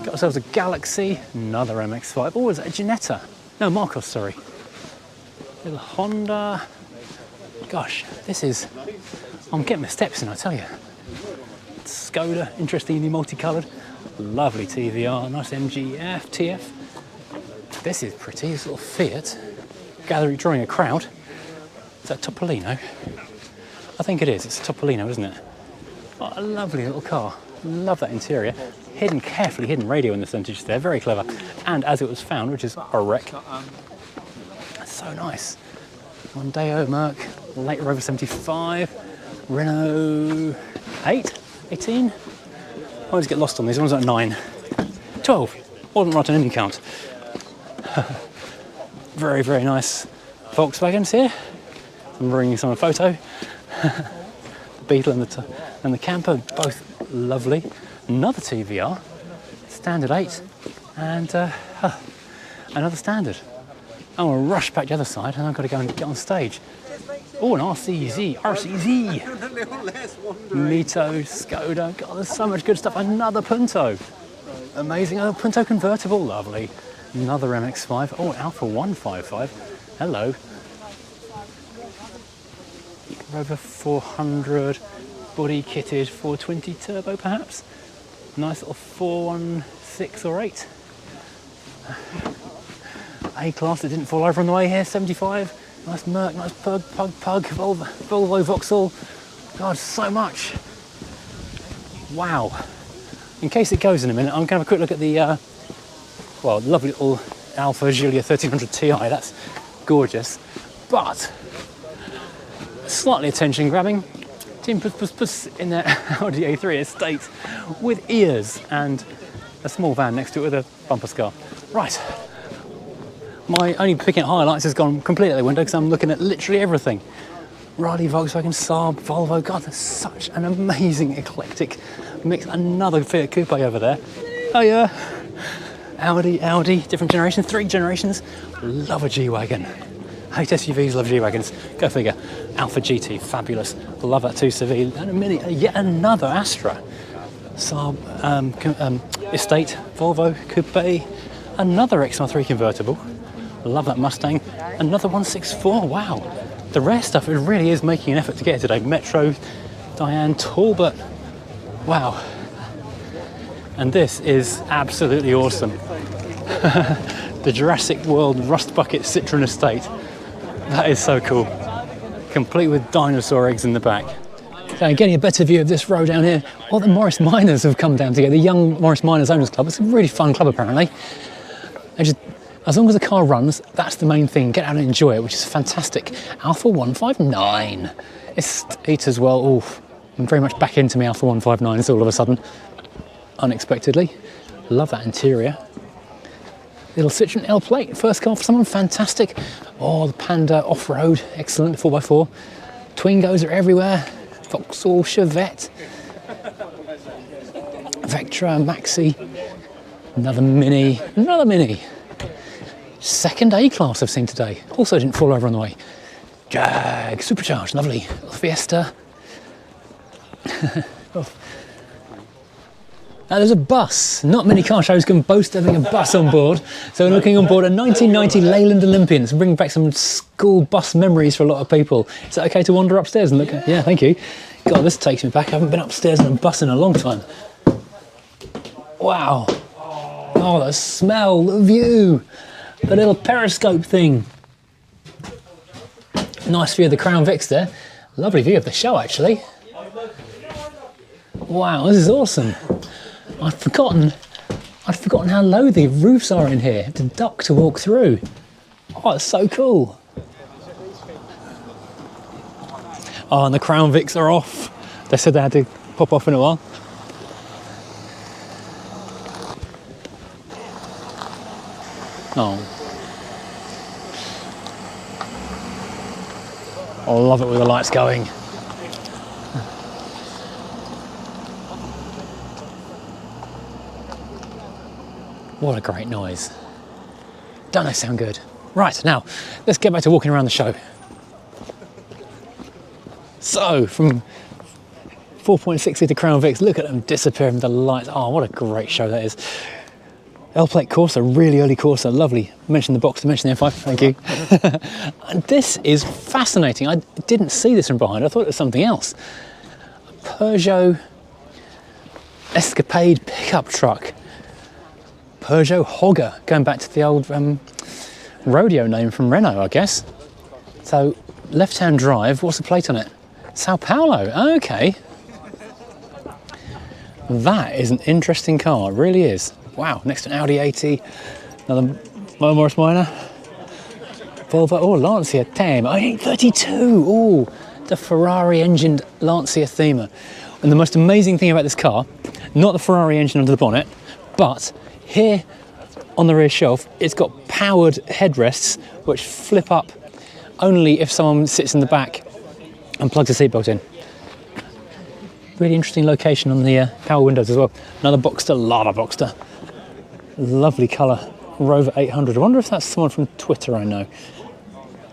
Got ourselves a Galaxy, another MX-5. Oh, is that a Ginetta? No, Marcos, sorry. Little Honda. Gosh, this is... I'm getting my steps in, I tell you. Skoda, interestingly multicoloured. Lovely TVR, nice MGF, TF. This is pretty, this little Fiat. Gallery drawing a crowd. Is that Topolino? I think it is, it's Topolino, isn't it? Oh, a lovely little car. Love that interior. Hidden, carefully hidden radio in the vintage there, very clever. And as it was found, which is a wreck. That's so nice. Mondeo, Merc, late Rover 75, Renault 8, 18. I always get lost on these ones at 9. 12. Wasn't right on any count. Very, very nice Volkswagens here. I'm bringing some a photo. The Beetle and the camper, both lovely. Another TVR, standard 8, and another standard. I'm going to rush back the other side, and I've got to go and get on stage. Oh, an RCZ. Mito, Skoda. God, there's so much good stuff. Another Punto. Amazing. Oh, Punto convertible. Lovely. Another MX-5. Oh, Alpha 155. Hello. Rover 400. Body kitted 420 turbo, perhaps. Nice little 416 or 8. A-Class that didn't fall over on the way here. 75. Nice Merc, nice Pug, Volvo Vauxhall. God, so much. Wow. In case it goes in a minute, I'm going to have a quick look at the, lovely little Alfa Giulia 1300 Ti. That's gorgeous. But, slightly attention grabbing. Team Puss in their Audi A3 estate with ears and a small van next to it with a bumper scar. Right. My only picking at highlights has gone completely out the window because I'm looking at literally everything. Riley, Volkswagen, Saab, Volvo. God, there's such an amazing eclectic mix. Another Fiat Coupe over there. Oh yeah. Audi, different generations, 3 generations. Love a G-Wagon. Hate SUVs, love G-Wagons. Go figure. Alpha GT, fabulous. Love that 2 Seville. And a Mini, yet another Astra. Saab, Estate, Volvo, Coupe. Another XR3 convertible. Love that Mustang. Another 164, wow. The rare stuff, it really is making an effort to get it today. Metro, Diane, Talbot. Wow. And this is absolutely awesome. The Jurassic World Rust Bucket Citroen Estate. That is so cool. Complete with dinosaur eggs in the back. Okay, getting a better view of this row down here. All the Morris Miners have come down together. The Young Morris Miners Owners Club. It's a really fun club apparently. As long as the car runs, that's the main thing. Get out and enjoy it, which is fantastic. Alpha 159. Estate as well. Oof. I'm very much back into me Alpha 159s all of a sudden. Unexpectedly. Love that interior. Little Citroen L plate, first car for someone, fantastic. Oh, the Panda off-road, excellent, 4x4. Twingos are everywhere. Vauxhall, Chevette. Vectra, Maxi, another Mini, another Mini. Second A-Class I've seen today. Also didn't fall over on the way. Jag, supercharged, lovely. Fiesta. Now there's a bus. Not many car shows can boast having a bus on board. So we're looking on board a 1990 Leyland Olympian. It's bringing back some school bus memories for a lot of people. Is that okay to wander upstairs and look at? Yeah, thank you. God, this takes me back. I haven't been upstairs in a bus in a long time. Wow. Oh, the smell, the view, the little periscope thing. Nice view of the Crown Vics there. Lovely view of the show, actually. Wow, this is awesome. I'd forgotten how low the roofs are in here. To duck to walk through. Oh, it's so cool. Oh, and the Crown Vics are off. They said they had to pop off in a while. Oh. I love it with the lights going. What a great noise. Don't they sound good? Right, now, let's get back to walking around the show. So, from 4.6 litre Crown Vics, look at them disappearing with the lights. Oh, what a great show that is. L-plate Corsa, really early Corsa, lovely. Mention the Boxster, mention the M5, thank you. And this is fascinating. I didn't see this from behind, I thought it was something else. A Peugeot Escapade pickup truck. Peugeot Hogger, going back to the old rodeo name from Renault, I guess. So, left-hand drive, what's the plate on it? Sao Paulo, okay. That is an interesting car, it really is. Wow, next to an Audi 80, another Morris Minor, Volvo, oh, Lancia Theme, 832, oh, the Ferrari-engined Lancia Thema. And the most amazing thing about this car, not the Ferrari engine under the bonnet, but here on the rear shelf, it's got powered headrests which flip up only if someone sits in the back and plugs a seatbelt in. Really interesting location on the power windows as well. Another Boxster, lava Boxster. Lovely colour, Rover 800. I wonder if that's someone from Twitter I know.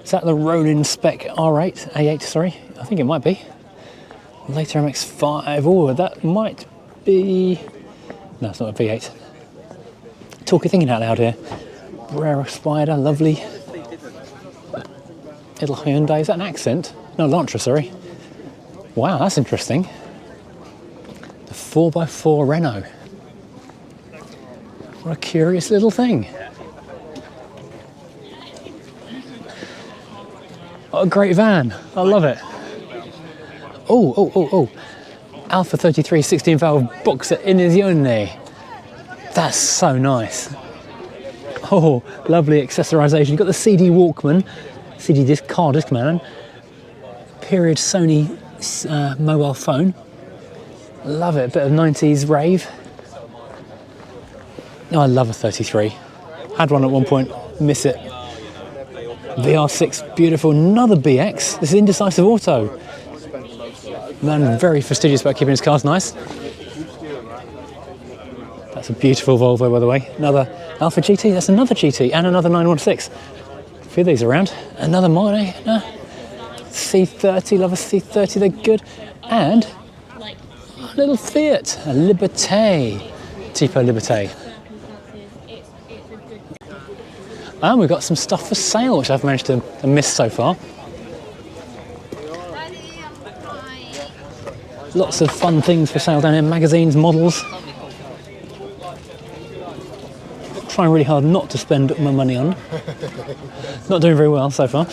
Is that the Ronin Spec R8? A8, sorry. I think it might be. Later MX-5. Oh, that might be... No, it's not a V8. Talking thinking out loud here. Brera Spider, lovely. Little Hyundai. Is that an Accent? No, Elantra, sorry. Wow, that's interesting. The 4x4 Renault. What a curious little thing. What a great van. I love it. Oh. Alpha 33 16 valve Boxster Edizione. That's so nice. Oh, lovely accessorization. You've got the CD Walkman, CD disc, car Discman, period Sony mobile phone. Love it, a bit of 90s rave. Oh, I love a 33. Had one at one point, miss it. VR6, beautiful. Another BX. This is Indecisive Auto. Man, very fastidious about keeping his cars nice. That's a beautiful Volvo, by the way. Another Alpha GT, that's another GT, and another 916. A few of these around. Another Mane, no. C30, love a C30, they're good. And a little Fiat, a Liberté, Tipo Liberté. And we've got some stuff for sale, which I've managed to miss so far. Lots of fun things for sale down here, magazines, models. Trying really hard not to spend my money on. Not doing very well so far.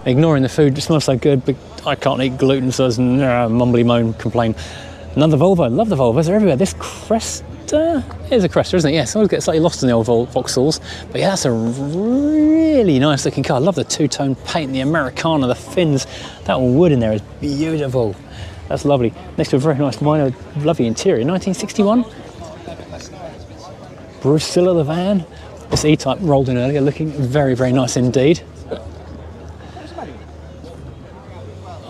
Ignoring the food, it smells so good, but I can't eat gluten, so there's mumbly moan, complain. Another Volvo, love the Volvos, they're everywhere. This Cresta, it is a Cresta, isn't it? Yes, I always get slightly lost in the old Vauxhalls. But yeah, that's a really nice looking car. I love the two-tone paint, the Americana, the fins. That wood in there is beautiful. That's lovely. Next to a very nice minor, lovely interior, 1961. Rustival, the van. This E-Type rolled in earlier, looking very, very nice indeed.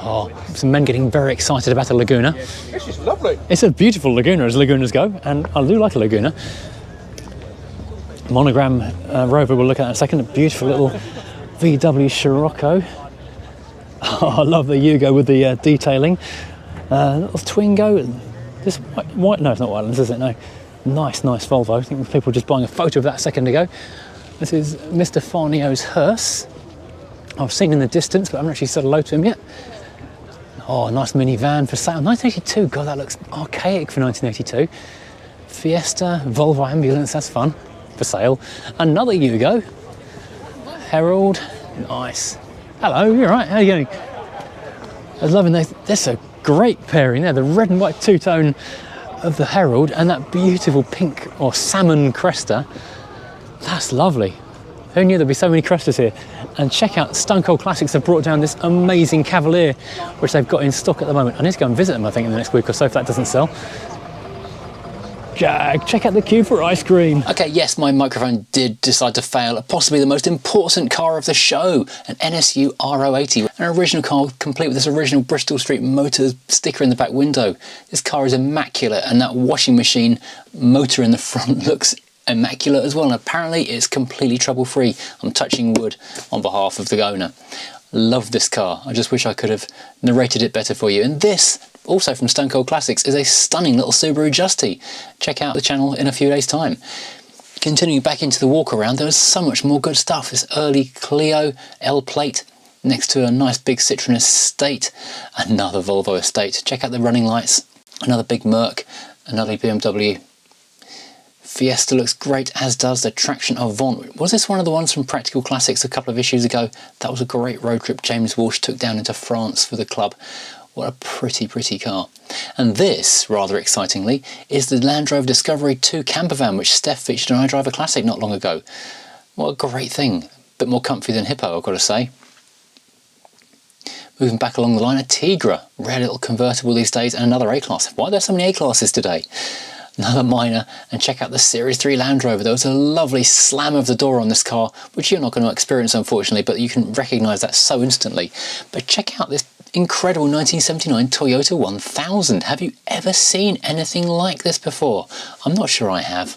Oh, some men getting very excited about a Laguna. This is lovely. It's a beautiful Laguna as Lagunas go, and I do like a Laguna. Monogram Rover we'll look at in a second. A beautiful little VW Scirocco. Oh, I love the Yugo with the detailing. Little Twingo. This white, no, it's not Whitelands, is it? No. Nice Volvo. I think people were just buying a photo of that a second ago. This is Mr. Farnio's hearse. I've seen in the distance, but I haven't actually said hello to him yet. Oh, a nice minivan for sale. 1982, God, that looks archaic for 1982. Fiesta, Volvo ambulance, that's fun, for sale. Another Yugo. Herald, nice. Hello, you all right? How are you going? I was loving those. That's a great pairing there, the red and white two-tone of the Herald and that beautiful pink or salmon Cresta. That's lovely. Who knew there'd be so many Crestas here? And check out Stone Cold Classics have brought down this amazing Cavalier, which they've got in stock at the moment. I need to go and visit them, I think, in the next week or so if that doesn't sell. Jag, check out the queue for ice cream. Okay, yes, my microphone did decide to fail at possibly the most important car of the show, an NSU R080, an original car complete with this original Bristol Street Motors sticker in the back window. This car is immaculate, and that washing machine motor in the front looks immaculate as well, and apparently it's completely trouble-free. I'm touching wood on behalf of the owner. Love this car. I just wish I could have narrated it better for you. And this, also from Stone Cold Classics, is a stunning little Subaru Justy. Check out the channel in a few days' time. Continuing back into the walk around, there was so much more good stuff. This early Clio L plate next to a nice big Citroen Estate, another Volvo Estate. Check out the running lights, another big Merc, another BMW. Fiesta looks great, as does the Traction Avant. Was this one of the ones from Practical Classics a couple of issues ago? That was a great road trip James Walsh took down into France for the club. What a pretty car. And this, rather excitingly, is the Land Rover Discovery 2 camper van, which Steph featured on iDriver Classic not long ago. What a great thing. A bit more comfy than Hippo, I've got to say. Moving back along the line, a Tigra. Rare little convertible these days, and another A-Class. Why are there so many A-Classes today? Another minor, and check out the Series 3 Land Rover. There was a lovely slam of the door on this car, which you're not going to experience unfortunately, but you can recognise that so instantly. But check out this incredible 1979 Toyota 1000. Have you ever seen anything like this before? I'm not sure I have.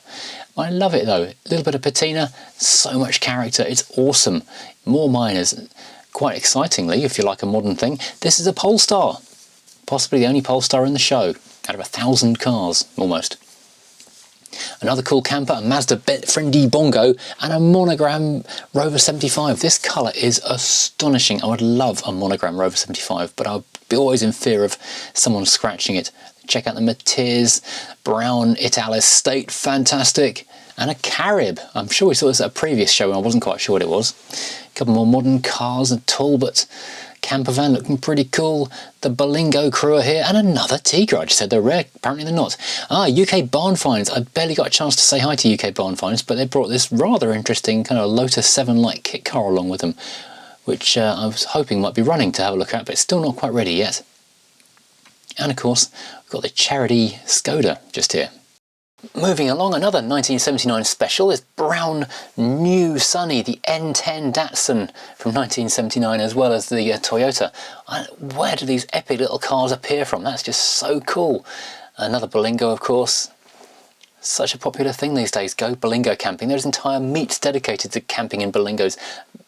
I love it though. A little bit of patina, so much character, it's awesome. More minors. Quite excitingly, if you like a modern thing, this is a Polestar. Possibly the only Polestar in the show, out of 1,000 cars, almost. Another cool camper, a Mazda Friendly Bongo, and a Monogram Rover 75. This colour is astonishing. I would love a Monogram Rover 75, but I'll be always in fear of someone scratching it. Check out the Matiz Brown Italis State, fantastic. And a Carib. I'm sure we saw this at a previous show and I wasn't quite sure what it was. A couple more modern cars, a Talbot camper van looking pretty cool. The Berlingo Crew here, and another Tigra. I just said they're rare, apparently they're not. UK Barn Finds. I barely got a chance to say hi to UK Barn Finds, but they brought this rather interesting kind of Lotus 7-like kit car along with them, which I was hoping might be running to have a look at, but it's still not quite ready yet. And of course, we've got the Charity Skoda just here. Moving along, another 1979 special is brown, new, sunny, the N10 Datsun from 1979, as well as the Toyota. Where do these epic little cars appear from? That's just so cool. Another Berlingo, of course. Such a popular thing these days. Go Berlingo camping. There's entire meets dedicated to camping in Berlingos.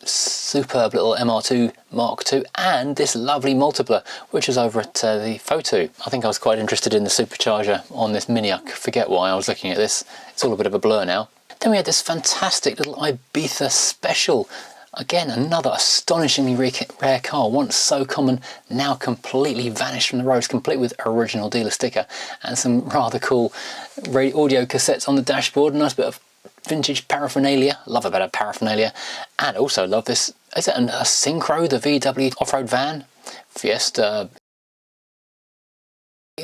Superb little MR2 Mark II, and this lovely multipler, which was over at the Photo. I think I was quite interested in the supercharger on this Mini. I forget why I was looking at this. It's all a bit of a blur now. Then we had this fantastic little Ibiza Special. Again, another astonishingly rare car, once so common, now completely vanished from the roads, complete with original dealer sticker and some rather cool audio cassettes on the dashboard. A nice bit of vintage paraphernalia. Love a bit of paraphernalia. And also love this, is it a Synchro, the VW off-road van? Fiesta.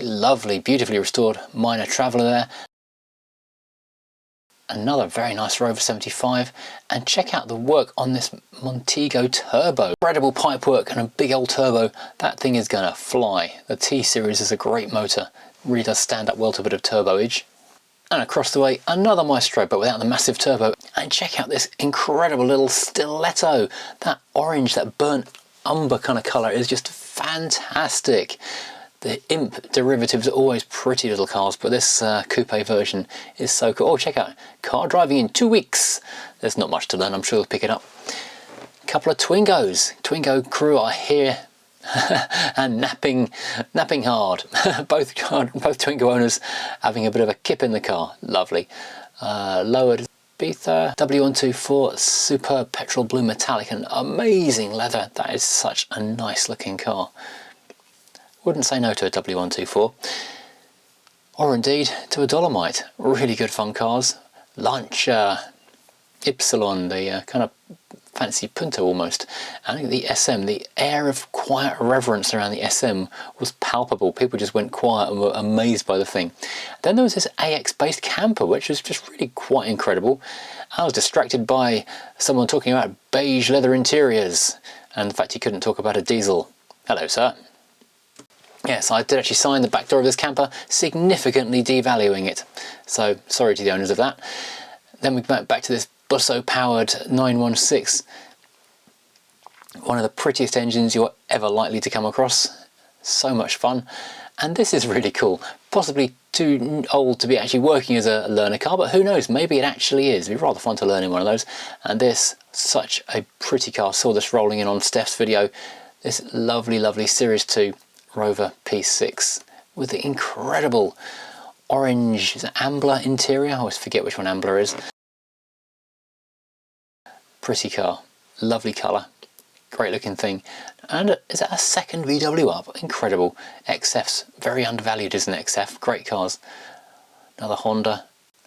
Lovely, beautifully restored minor Traveller there. Another very nice Rover 75, and check out the work on this Montego Turbo. Incredible pipework and a big old turbo. That thing is gonna fly. The T-Series is a great motor. Really does stand up well to a bit of turboage. And across the way, another Maestro, but without the massive turbo. And check out this incredible little Stiletto. That orange, that burnt umber kind of colour is just fantastic. The Imp derivatives are always pretty little cars, but this coupe version is so cool. Oh, check out, car driving in 2 weeks. There's not much to learn, I'm sure they'll pick it up. A couple of Twingos. Twingo crew are here and napping hard. both Twingo owners having a bit of a kip in the car. Lovely. Lowered Ibiza W124, superb petrol blue metallic and amazing leather. That is such a nice looking car. Wouldn't say no to a W124, or indeed to a Dolomite. Really good fun cars. Lancia, Ypsilon, the kind of fancy Punto almost. I think the SM, the air of quiet reverence around the SM was palpable. People just went quiet and were amazed by the thing. Then there was this AX based camper, which was just really quite incredible. I was distracted by someone talking about beige leather interiors and the fact he couldn't talk about a diesel. Hello, sir. Yes, I did actually sign the back door of this camper, significantly devaluing it. So, sorry to the owners of that. Then we went back to this Busso powered 916. One of the prettiest engines you're ever likely to come across. So much fun. And this is really cool. Possibly too old to be actually working as a learner car, but who knows, maybe it actually is. It'd be rather fun to learn in one of those. And this, such a pretty car. Saw this rolling in on Steph's video. This lovely, lovely Series 2 Rover P6 with the incredible orange, is it Ambler interior? I always forget which one Ambler is. Pretty car, lovely colour, great looking thing. And is that a second VW up? Incredible. XF's very undervalued, isn't it? XF, great cars. Another Honda.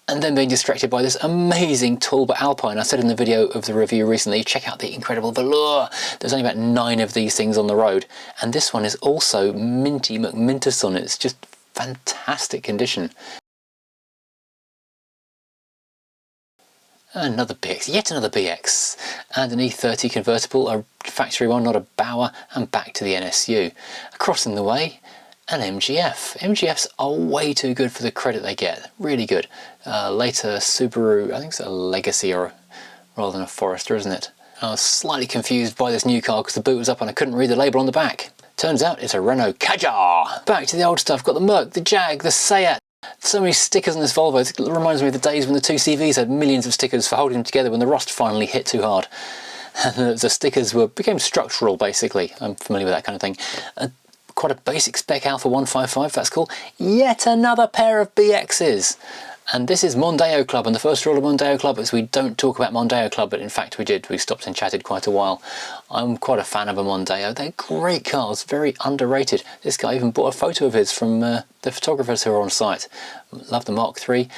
And then being distracted by this amazing Talbot Alpine. I said in the video of the review recently, check out the incredible velour. There's only about 9 of these things on the road. And this one is also minty McMintus on it. It's just fantastic condition. Another BX, yet another BX. And an E30 convertible, a factory one, not a Bauer, and back to the NSU. Crossing the way, an MGF. MGFs are way too good for the credit they get, really good. Later Subaru, I think it's a Legacy or rather than a Forester, isn't it? I was slightly confused by this new car because the boot was up and I couldn't read the label on the back. Turns out it's a Renault Kadjar. Back to the old stuff, got the Merc, the Jag, the Seat. So many stickers on this Volvo. It reminds me of the days when the two CVs had millions of stickers for holding them together when the rust finally hit too hard. And the stickers became structural basically. I'm familiar with that kind of thing. Quite a basic spec Alpha 155, that's cool. Yet another pair of BXs. And this is Mondeo Club, and the first rule of Mondeo Club is we don't talk about Mondeo Club, but in fact we did. We stopped and chatted quite a while. I'm quite a fan of a Mondeo. They're great cars, very underrated. This guy even bought a photo of his from the photographers who are on site. Love the Mark III.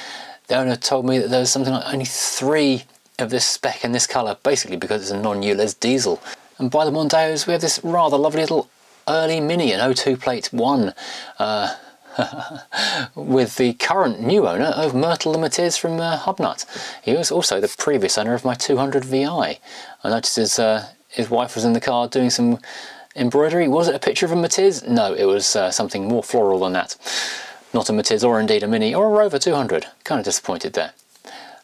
The owner told me that there was something like only 3 of this spec in this colour, basically because it's a non-ULEZ diesel. And by the Mondeos we have this rather lovely little early Mini, an 02 plate 1. With the current new owner of Myrtle Limited from Hubnut. He was also the previous owner of my 200 VI. I noticed his wife was in the car doing some embroidery. Was it a picture of a Matiz? No, it was something more floral than that. Not a Matiz or indeed a Mini or a Rover 200. Kind of disappointed there.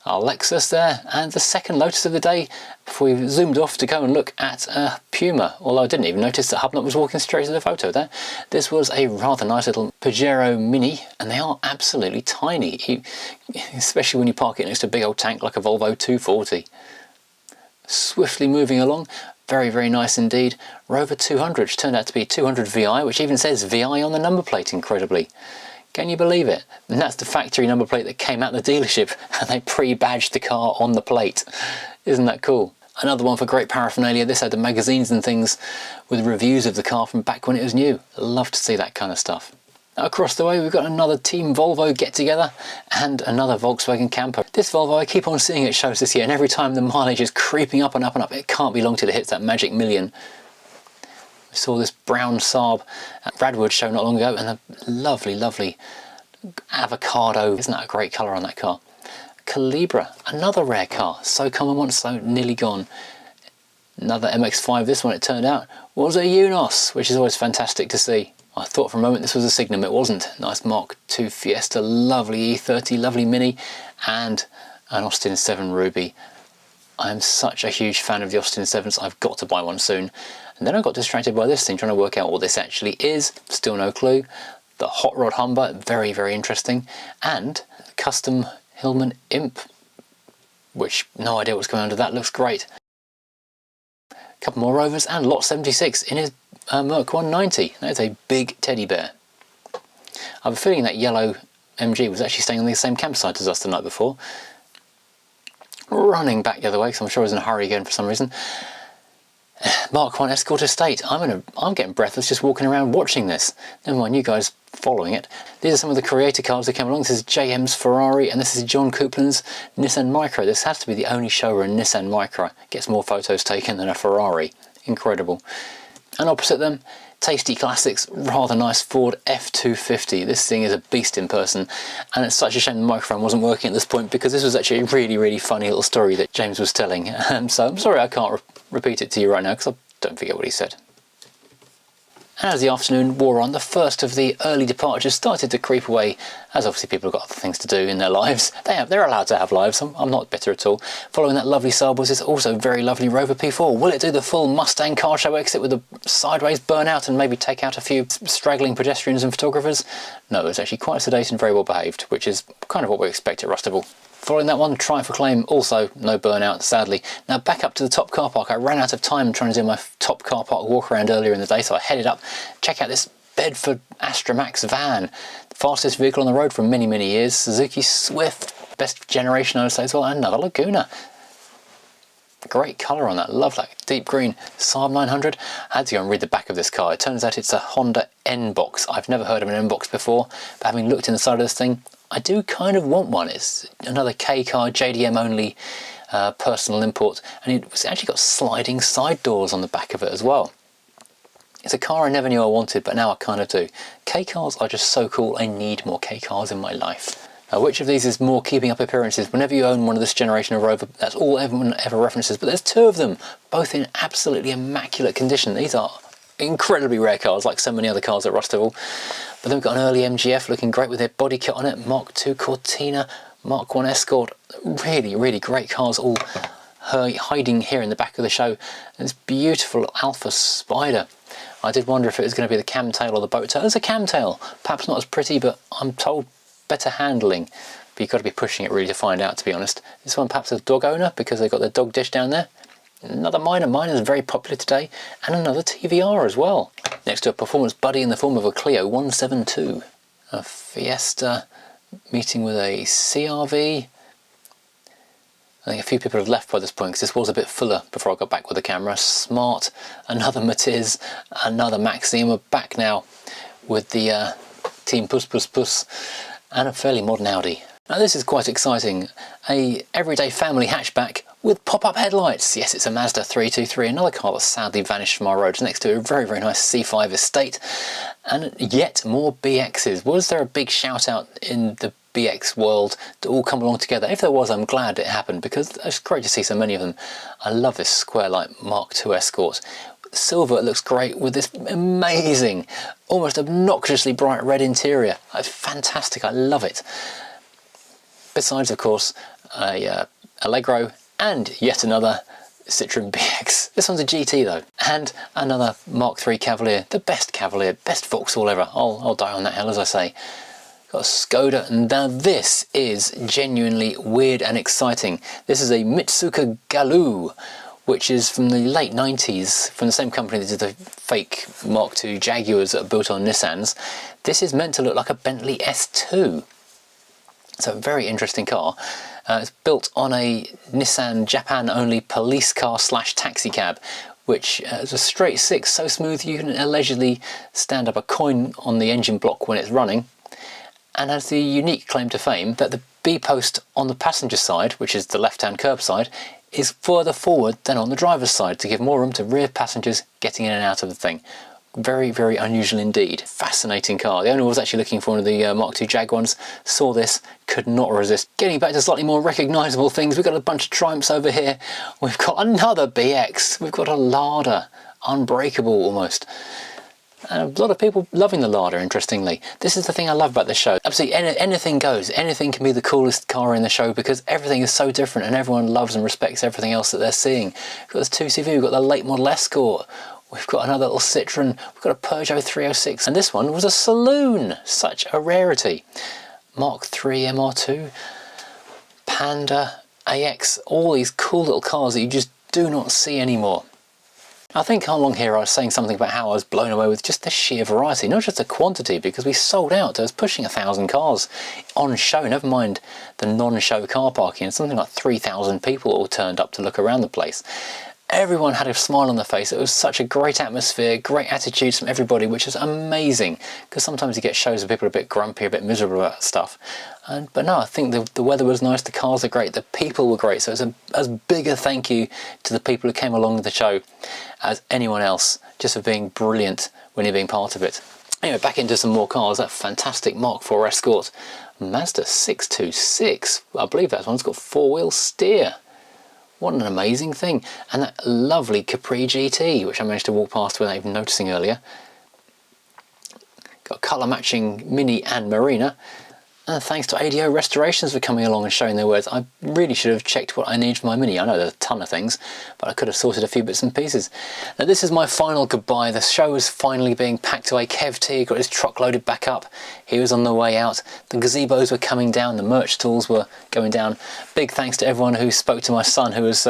Our Lexus there, and the second Lotus of the day before we zoomed off to go and look at Puma, although I didn't even notice that Hubnut was walking straight to the photo there. This was a rather nice little Pajero Mini, and they are absolutely tiny, especially when you park it next to a big old tank like a Volvo 240. Swiftly moving along, very, very nice indeed. Rover 200, which turned out to be 200 VI, which even says VI on the number plate, incredibly. Can you believe it? And that's the factory number plate that came out the dealership and they pre-badged the car on the plate. Isn't that cool? Another one for great paraphernalia. This had the magazines and things with reviews of the car from back when it was new. Love to see that kind of stuff. Now across the way we've got another Team Volvo get together and another Volkswagen camper. This Volvo, I keep on seeing it shows this year, and every time the mileage is creeping up and up and up. It can't be long till it hits that magic million. We saw this brown Saab at Bradwood show not long ago, and a lovely, lovely avocado. Isn't that a great colour on that car? Calibra, another rare car. So common once, so nearly gone. Another MX-5. This one, it turned out, was a Unos, which is always fantastic to see. I thought for a moment this was a Signum. It wasn't. Nice Mark II Fiesta, lovely E30, lovely Mini, and an Austin 7 Ruby. I'm such a huge fan of the Austin 7s, I've got to buy one soon. And then I got distracted by this thing, trying to work out what this actually is. Still no clue. The Hot Rod Humber, very, very interesting. And custom Hillman Imp, which no idea what's going on to that, looks great. A couple more Rovers and Lot 76 in his Merc 190. That's a big teddy bear. I have a feeling that yellow MG was actually staying on the same campsite as us the night before. Running back the other way because I'm sure he's in a hurry again for some reason. Mark 1 Escort Estate. I'm getting breathless just walking around watching this. Never mind you guys following it. These are some of the creator cars that came along. This is JM's Ferrari and this is John Coupland's Nissan Micra. This has to be the only show in Nissan Micra gets more photos taken than a Ferrari. Incredible. And opposite them, tasty classics, rather nice Ford F250. This thing is a beast in person, and it's such a shame the microphone wasn't working at this point because this was actually a really, really funny little story that James was telling. So I'm sorry I can't repeat it to you right now because I don't forget what he said. And as the afternoon wore on, the first of the early departures started to creep away, as obviously people have got other things to do in their lives. They're allowed to have lives, I'm not bitter at all. Following that lovely Saab was this also very lovely Rover P4. Will it do the full Mustang car show exit with a sideways burnout and maybe take out a few straggling pedestrians and photographers? No, it's actually quite sedate and very well behaved, which is kind of what we expect at Rustival. Following that one, Triumph Acclaim, also no burnout, sadly. Now back up to the top car park. I ran out of time trying to do my top car park walk around earlier in the day, so I headed up. Check out this Bedford Astra Max van. The fastest vehicle on the road for many, many years. Suzuki Swift, best generation I would say as well, and another Laguna. Great colour on that, love that deep green Saab 900. I had to go and read the back of this car. It turns out it's a Honda N-Box. I've never heard of an N-Box before, but having looked inside of this thing, I do kind of want one. It's another K car, JDM only personal import, and it's actually got sliding side doors on the back of it as well. It's a car I never knew I wanted, but now I kind of do. K cars are just so cool. I need more K cars in my life. Now, which of these is more keeping up appearances? Whenever you own one of this generation of Rover, that's all everyone ever references, but there's two of them, both in absolutely immaculate condition. These are incredibly rare cars, like so many other cars at Rustival. But then we've got an early MGF looking great with their body kit on it, Mark II Cortina, Mark 1 Escort, really, really great cars, all hiding here in the back of the show. And this beautiful Alpha Spider. I did wonder if it was going to be the camtail or the boat tail. It's a camtail, perhaps not as pretty, but I'm told better handling. But you've got to be pushing it really to find out, to be honest. This one perhaps a dog owner because they've got their dog dish down there. Another Minor is very popular today, and another TVR as well. Next to a performance buddy in the form of a Clio 172. A Fiesta meeting with a CRV. I think a few people have left by this point because this was a bit fuller before I got back with the camera. Smart, another Matiz, another Maxi, and we're back now with the Team Puss Puss Puss and a fairly modern Audi. Now this is quite exciting. A everyday family hatchback with pop-up headlights. Yes, it's a Mazda 323, another car that sadly vanished from our roads next to a very, very nice C5 estate. And yet more BXs. Was there a big shout out in the BX world to all come along together? If there was, I'm glad it happened because it's great to see so many of them. I love this square light Mark II Escort. Silver, it looks great with this amazing, almost obnoxiously bright red interior. It's fantastic, I love it. Besides, of course, a Allegro and yet another Citroen BX. This one's a GT though. And another Mark III Cavalier, the best Cavalier, best Vauxhall ever. I'll die on that hill, as I say. Got a Skoda, and now this is genuinely weird and exciting. This is a Mitsuka Galoo, which is from the late 90s, from the same company that did the fake Mark II Jaguars that are built on Nissans. This is meant to look like a Bentley S2. So a very interesting car. It's built on a Nissan Japan only police car slash taxi cab, which is a straight six, so smooth you can allegedly stand up a coin on the engine block when it's running, and has the unique claim to fame that the B-post on the passenger side, which is the left-hand curb side, is further forward than on the driver's side to give more room to rear passengers getting in and out of the thing. Very, very unusual indeed. Fascinating car. The owner was actually looking for one of the Mark II Jag ones, saw this, could not resist. Getting back to slightly more recognisable things, we've got a bunch of Triumphs over here. We've got another BX. We've got a Lada. Unbreakable almost. And a lot of people loving the Lada, interestingly. This is the thing I love about this show. Absolutely anything goes. Anything can be the coolest car in the show because everything is so different and everyone loves and respects everything else that they're seeing. We've got this 2CV, we've got the late model Escort. We've got another little Citroen, we've got a Peugeot 306, and this one was a saloon, such a rarity. Mark III MR2, Panda, AX, all these cool little cars that you just do not see anymore. I think along here I was saying something about how I was blown away with just the sheer variety, not just the quantity, because we sold out. I was pushing 1,000 cars on show, never mind the non-show car parking, and something like 3,000 people all turned up to look around the place. Everyone had a smile on their face. It was such a great atmosphere, great attitudes from everybody, which is amazing, because sometimes you get shows where people are a bit grumpy, a bit miserable about stuff. But no, I think the weather was nice, the cars are great, the people were great, so it's as big a thank you to the people who came along to the show as anyone else, just for being brilliant when you're being part of it. Anyway, back into some more cars. That fantastic Mark IV Escort, Mazda 626, I believe that one's got four-wheel steer. What an amazing thing. And that lovely Capri GT, which I managed to walk past without even noticing earlier. Got colour matching Mini and Marina. And thanks to ADO Restorations for coming along and showing their wares. I really should have checked what I need for my Mini. I know there's a ton of things, but I could have sorted a few bits and pieces. Now this is my final goodbye. The show is finally being packed away. Kev T got his truck loaded back up. He was on the way out. The gazebos were coming down. The merch stalls were going down. Big thanks to everyone who spoke to my son, who was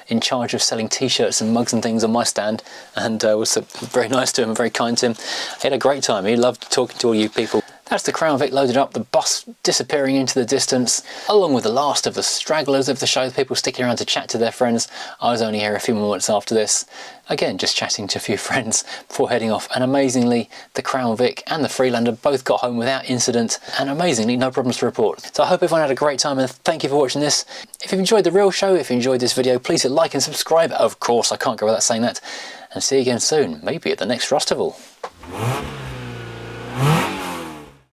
in charge of selling t-shirts and mugs and things on my stand, and was very nice to him and very kind to him. He had a great time. He loved talking to all you people. That's the Crown Vic loaded up, the bus disappearing into the distance, along with the last of the stragglers of the show, the people sticking around to chat to their friends. I was only here a few moments after this, again just chatting to a few friends before heading off, and amazingly the Crown Vic and the Freelander both got home without incident, and amazingly no problems to report. So I hope everyone had a great time, and thank you for watching this. If you've enjoyed the real show, if you enjoyed this video, please hit like and subscribe. Of course, I can't go without saying that, and see you again soon, maybe at the next Rustival.